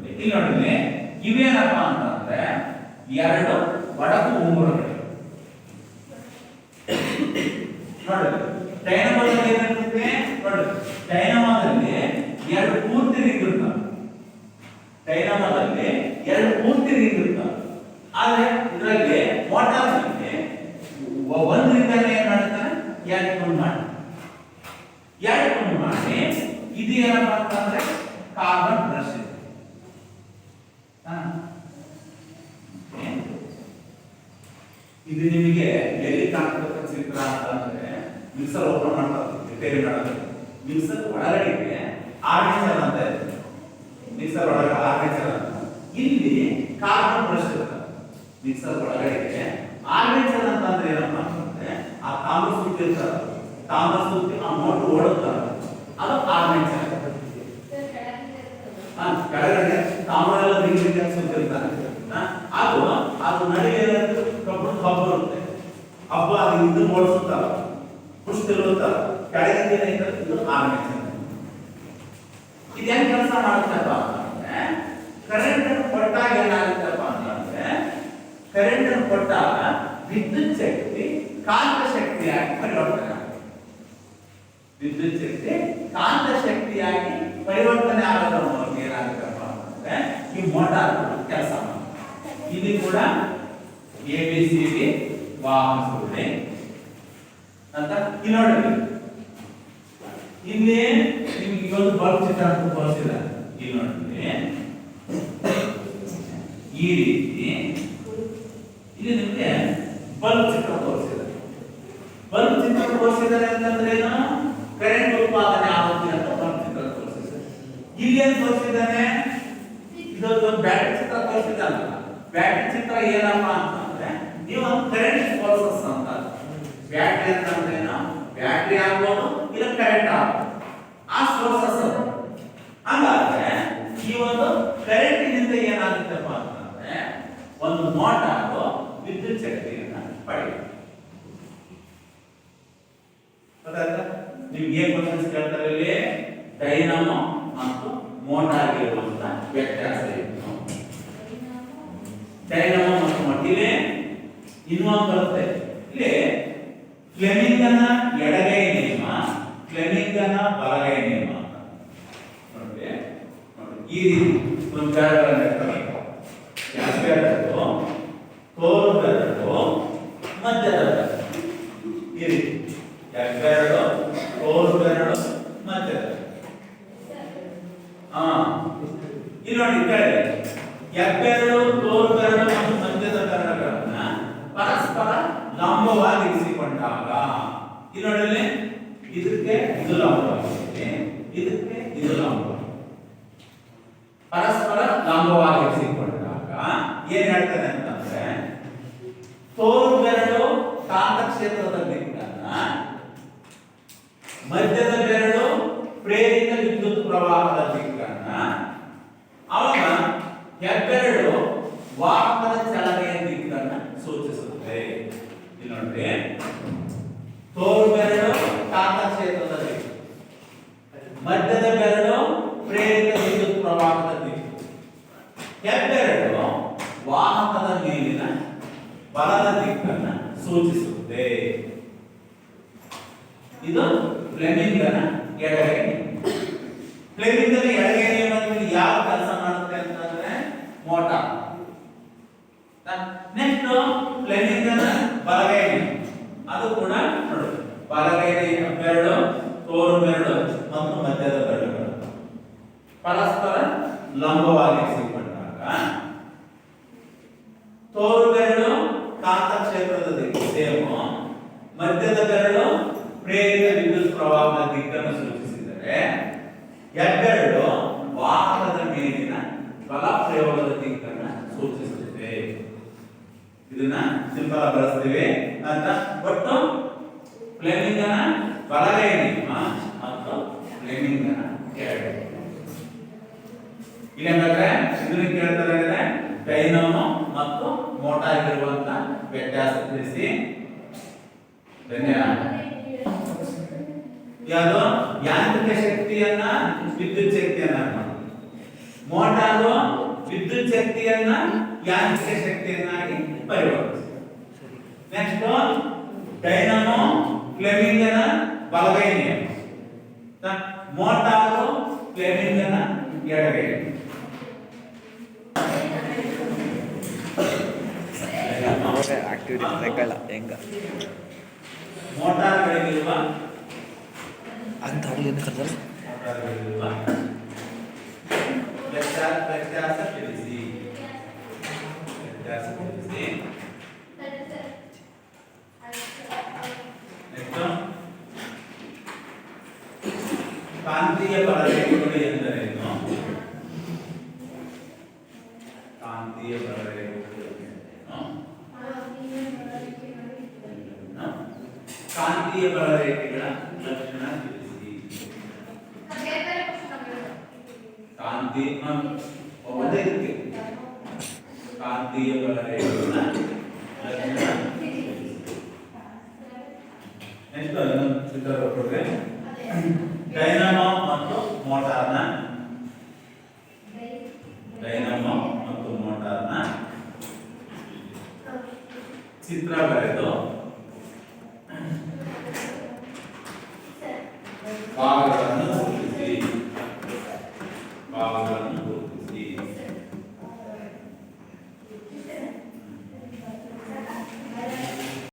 ಇಲ್ಲಿ ನೋಡಿದ್ರೆ ಇವೇನಪ್ಪ ಅಂತಂದ್ರೆ ಎರಡು ಒಡಕು ಉಂಗುರಗಳು. ನೋಡಿ, ಡೈನಮೋದಲ್ಲಿ ಏನಿರುತ್ತೆ? ನೋಡಿ, ಡೈನಮೋದಲ್ಲಿ ಎರಡು ಪೂರ್ತಿ ರಿಂಗ್ ಇರ್ತವೆ. ಡೈನಮೋದಲ್ಲಿ ಎರಡು ಪೂರ್ತಿ ರಿಂಗ್ ಇರ್ತವೆ. ಆದ್ರೆ ಇದರಲ್ಲಿ ಮೋಟಾರ್ ನಲ್ಲಿ ಒಂದು ರಿಂಗ್ ಅನ್ನು ಏನ್ ಮಾಡ್ತಾನೆ? ಎರಡು ತುಂಡು ಮಾಡಿ ಇದು ಏನಪ್ಪ ಅಂತಂದ್ರೆ ಕಾರ್ಬನ್ ಬ್ರಷ್. ಇದು ನಿಮಗೆ ಎಲ್ಲಿ ಕಾಣ್ತಕ್ಕ ಚಿತ್ರ ಅಂತಂದ್ರೆ ಮಿಕ್ಸರ್ ಓಪನ್ ಮಾಡ್ತಾರೆ, ರಿಪೇರಿ ಮಾಡೋದು. ಮಿಕ್ಸರ್ ಒಳಗಡೆ ಆರ್ಮೇಚರ್ ಅಂತ ಇದೆ, ಮಿಕ್ಸರ್ ಒಳಗಡೆ ಆರ್ಮೇಚರ್ ಅಂತ. ಇಲ್ಲಿ ಕಾರ್ಬನ್ ಬ್ರಷ್ ಇರುತ್ತೆ. ಮಿಕ್ಸರ್ ಒಳಗಡೆ ಆರ್ಮೇಚರ್ ಅಂತ ಅಂದ್ರೆ ಏನಪ್ಪ ಅಂತಂದ್ರೆ ಆ ತಾಮ್ರ ಸುತ್ತಿ ಇರ್ತಾರೆ, ತಾಮ್ರ ಸುತ್ತಿ ಆ ಮೋಟರ್ ಓಡುತ್ತಾರೆ, ಅದು ಆರ್ಮೇಚರ್. ಕೆಳಗಡೆ ತಾಮ್ರ ಎಲ್ಲ ರಿಂಗ್ ಸುತ್ತಿರ್ತಾರೆ. ಅದು ನಡುವೆ ಕಬ್ಬು ಹಬ್ಬ ಇರುತ್ತೆ. ಹಬ್ಬ ಅದು ಇದು ಓಡಿಸುತ್ತಲ್ಲ, ಪುಷ್ಟಿರುತ್ತಲ್ಲ, ಕೆಳಗಿಂದ ಏನಾಯ್ತದೆ ಇದು ಆರ್ಮೇಚರ್. ಇದು ಹೆಂಗ್ ಕೆಲಸ ಮಾಡುತ್ತಪ್ಪ ಅಂತಂದ್ರೆ ಕರೆಂಟ್ ಅನ್ನು ಕೊಟ್ಟಾಗ ಏನಾಗುತ್ತಪ್ಪ ಅಂತಂದ್ರೆ ಕರೆಂಟ್ ಅನ್ನು ಕೊಟ್ಟಾಗ ವಿದ್ಯುತ್ ಶಕ್ತಿ ಕಾಂತ ಶಕ್ತಿಯಾಗಿ ಪರಿವರ್ತನೆ ಆಗುತ್ತೆ. ವಿದ್ಯುತ್ ಶಕ್ತಿ ಕಾಂತ ಶಕ್ತಿಯಾಗಿ ಪರಿವರ್ತನೆ ಆಗೋದ್ರ ಮೂಲಕ ಏನಾಗುತ್ತಪ್ಪ ಅಂತಂದ್ರೆ ಈ ಮೋಟಾರ್ ಕೆಲಸ ಮಾಡುತ್ತೆ. ಇಲ್ಲಿ ಕೂಡ ABCD ವಾಹಕ ಸುರುಳಿ ಅಂತ. ಇಲ್ಲಿ ನೋಡಿ, ಇಲ್ಲಿ ನಿಮ್ಗೆ ಒಂದು ಬಲ್ಬ್ ಚಿತ್ರ ತೋರಿಸಿದ್ದಾರೆ. ಇಲ್ಲಿ ನೋಡಿ, ಈ ರೀತಿ ಇಲ್ಲಿ ನಿಮಗೆ ಬಲ್ಬ್ ಚಿತ್ರ ತೋರಿಸಿದ್ದಾರೆ. ಬಲ್ಬ್ ಚಿತ್ರ ತೋರಿಸಿದ್ದಾರೆ ಅಂತಂದ್ರೆ ಏನು? ಕರೆಂಟ್ ಉತ್ಪಾದನೆ ಆಗುತ್ತೆ ಅಂತ ಬಲ್ಬ್ ಚಿತ್ರ ತೋರಿಸಿದ್ದಾರೆ. ಇಲ್ಲಿ ಏನು ತೋರಿಸಿದ್ದಾನೆ? ಇದೊಂದು ಬ್ಯಾಟರಿ ಚಿತ್ರ ತೋರಿಸಿದ್ದಾನೆ. ಬ್ಯಾಟರಿ ಚಿತ್ರ ಏನಪ್ಪ ಅಂತಂದ್ರೆ ನೀವು ಒಂದು ಕರೆಂಟ್ ಸೋರ್ಸಸ್ ಅಂತ. ಬ್ಯಾಟರಿ ಅಂತಂದ್ರೆ ಬ್ಯಾಟರಿ ಆಗ್ಬೋದು ಇಲ್ಲ ಕರೆಂಟ್ ಆಗ್ಬೋದು, ಆ ಸೋರ್ಸಸ್. ಹಾಗಾದ್ರೆ ಈ ಒಂದು ಕರೆಂಟಿನಿಂದ ಏನಾಗುತ್ತಪ್ಪ ಅಂತಂದ್ರೆ ಒಂದು ಮೋಟಾರು ವಿದ್ಯುತ್ ಶಕ್ತಿಯನ್ನ ಪಡೆಯುತ್ತೆ. ಗೊತ್ತಾಯ್ತಾ? ನಿಮ್ಗೆ ಏನ್ ಕ್ವಶನ್ಸ್ ಕೇಳ್ತಾರೆ ಇಲ್ಲಿ? ಡೈನಮೋ ಮತ್ತು ಮೋಟಾರ್ ಇರುವಂತ ವ್ಯತ್ಯಾಸ ಏನು? ಡೈನಮೋ ಮತ್ತು ಮೋಟಾರ್ ಇನ್ನೊಂದು ಬರುತ್ತೆ. ಇಲ್ಲಿ ಫ್ಲೆಮಿಂಗನ ಎಡಗೈ ನಿಯಮ, ಫ್ಲೆಮಿಂಗನ ಬಲಗೈ ನಿಯಮ ಅಂತ. ನೋಡಿ, ಈ ರೀತಿ ಒಂದು ಜಾಗಗಳನ್ನು ಇರ್ತವೆ. ಬೆರಳು, ತೋರು ಬೆರಳು, ಮಧ್ಯದ ಬೆರಳು. ಈ ರೀತಿ ಬೆರಳು, ತೋರು ಬೆರಳು, ಮಧ್ಯದ ಬೆರಳು. ಇಲ್ಲಿ ನೋಡಿ, ಕೆಳಗೆ ಹೆಬ್ಬೆರಳು, ತೋರು ಬೆರಳು ಮತ್ತು ಮಧ್ಯದ ಬೆರಳುಗಳನ್ನ ಪರಸ್ಪರ ಲಂಬವಾಗಿ ಇರಿಸಿಕೊಂಡಾಗ ಇಲ್ಲಿ ನೋಡಿ, ಇದಕ್ಕೆ ಇದು ಲಂಬವಾಗಿದೆ, ಇದಕ್ಕೆ ಇದು ಲಂಬವಾಗಿದೆ. ಪರಸ್ಪರ ಲಂಬವಾಗಿ ಇರಿಸಿಕೊಂಡಾಗ ಏನ್ ಹೇಳ್ತಾನೆ ಅಂತಂದ್ರೆ ತೋರು ಬೆರಳು ಕಾಂತಕ್ಷೇತ್ರದ ದಿಕ್ಕನ್ನ, ಮಧ್ಯದ ಬೆರಳು ಪ್ರೇರಿತ ವಿದ್ಯುತ್ ಪ್ರವಾಹದ ದಿಕ್ಕನ್ನ, ಅವಾಗ ಹೆಬ್ಬೆರಳು ವಾಹಕದ ಚಲನೆಯ ದಿಕ್ಕನ್ನ ಸೂಚಿಸುತ್ತದೆ. ಇಲ್ಲಿ ನೋಡ್ರಿ, ತೋರು ಬೆರಳು ಕಾಂತಕ್ಷೇತ್ರದ ದಿಕ್ಕು, ಮಧ್ಯದ ಬೆರಳು ಪ್ರೇರಿತ ವಿದ್ಯುತ್ ಪ್ರವಾಹದ ದಿಕ್ಕು, ಹೆಬ್ಬೆರಳು ವಾಹಕದ ಮೇಲಿನ ಬಲದ ದಿಕ್ಕನ್ನ ಸೂಚಿಸುತ್ತದೆ. ಇದು ಫ್ಲೆಮಿಂಗನ ಎಡಗೈ ನಿಯಮ. ಫ್ಲೆಮಿಂಗನ ಎಡಗೈ ನಿಯಮದಲ್ಲಿ ಯಾವ ಕೆಲಸ ಮಾಡುತ್ತೆ ಅಂತಂದ್ರೆ ಮೋಟಾರ್. ನೆಕ್ಸ್ಟ್ ಫ್ಲೆಮಿಂಗನ ಬಲಗೈ ನಿಯಮ, ಅದು ಕೂಡ ನೋಡಿ, ಬಲಗೈ ಬೆರಳು, ತೋರು ಬೆರಳು ಮತ್ತು ಮಧ್ಯದ ಬೆರಳುಗಳು ಪರಸ್ಪರ ಲಂಬವಾಗಿ ಸಿಕ್ಕೊಂಡಾಗ ತೋರು ಬೆರಳು ಕಾಂತಕ್ಷೇತ್ರದ ದಿಕ್ಕು ಸೇಮು, ಮಧ್ಯದ ಬೆರಳು ಪ್ರೇರಿತ ವಿದ್ಯುತ್ ಪ್ರವಾಹದ ದಿಕ್ಕನ್ನು ಸೂಚಿಸಿದರೆ ಹೆಬ್ಬೆರಳು ವಾಹಕದ ಮೇಲಿನ ಬಲ ಪ್ರಯೋಗದ ದಿಕ್ಕನ್ನು ಸೂಚಿಸುತ್ತದೆ. ಇದನ್ನ ಸಿಂಪಲ್ ಬಳಸ್ತೀವಿ ಅಂತ. ಒಟ್ಟು ಫ್ಲೆಮಿಂಗನ ಬಲಗೈ ನಿಯಮ ಮತ್ತು ಫ್ಲೆಮಿಂಗನ ಎಡಗೈ. ಇಲ್ಲಿ ಅಂದ್ರೆ ಇದನ್ನು ಕೇಳ್ತಾರೆ ಅಂದ್ರೆ ಡೈನಮೋ ಮತ್ತು ಮೋಟಾರ್ ಇರುವಂತ ವ್ಯತ್ಯಾಸ ತಿಳಿಸಿ. ಧನ್ಯವಾದ. ಯಾವುದು ಯಾಂತ್ರಿಕ ಶಕ್ತಿಯನ್ನ ವಿದ್ಯುತ್ ಶಕ್ತಿಯನ್ನ, ಮೋಟಾರು ವಿದ್ಯುತ್ ಶಕ್ತಿಯನ್ನ ಯಾಂತ್ರಿಕ ಶಕ್ತಿಯನ್ನಾಗಿ ಪರಿವರ್ತಿಸುತ್ತದೆ. ನೆಕ್ಸ್ಟ್ ಡೈನಮೋ ಫ್ಲೆಮಿಂಗನ ಬಲಗೈ ನಿಯಮ, ಮೋಟಾರು ಫ್ಲೆಮಿಂಗನ ಎಡಗೈ. ಮೋಟಾರ್ಗಳಿರುವ ಅಂತ ವ್ಯತ್ಯಾಸ ತಿಳಿಸಿ. ಕಾಂತೀಯ ಬಲರೇಖೆಗಳು ಎಂದರೇನು? ಕಾಂತೀಯ ಬಲರೇಖೆಗಳು ಕಾಂತೀಯ ಬಲರೇಖೆಗಳ ಲಕ್ಷಣ ತಿಳಿಸಿ. ಕಾಂತೀಯ ಕಾಂತೀಯ ಬಲರೇಖೆಗಳ ಲಕ್ಷಣ. ನೆಕ್ಸ್ಟ್ ಇನ್ನೊಂದು ಚಿತ್ರ ಕೊಡ್ರೆ, ಡೈನಮೋ ಮತ್ತು ಮೋಟಾರ್ನ ಚಿತ್ರ ಬರೆದು ಭಾಗಗಳ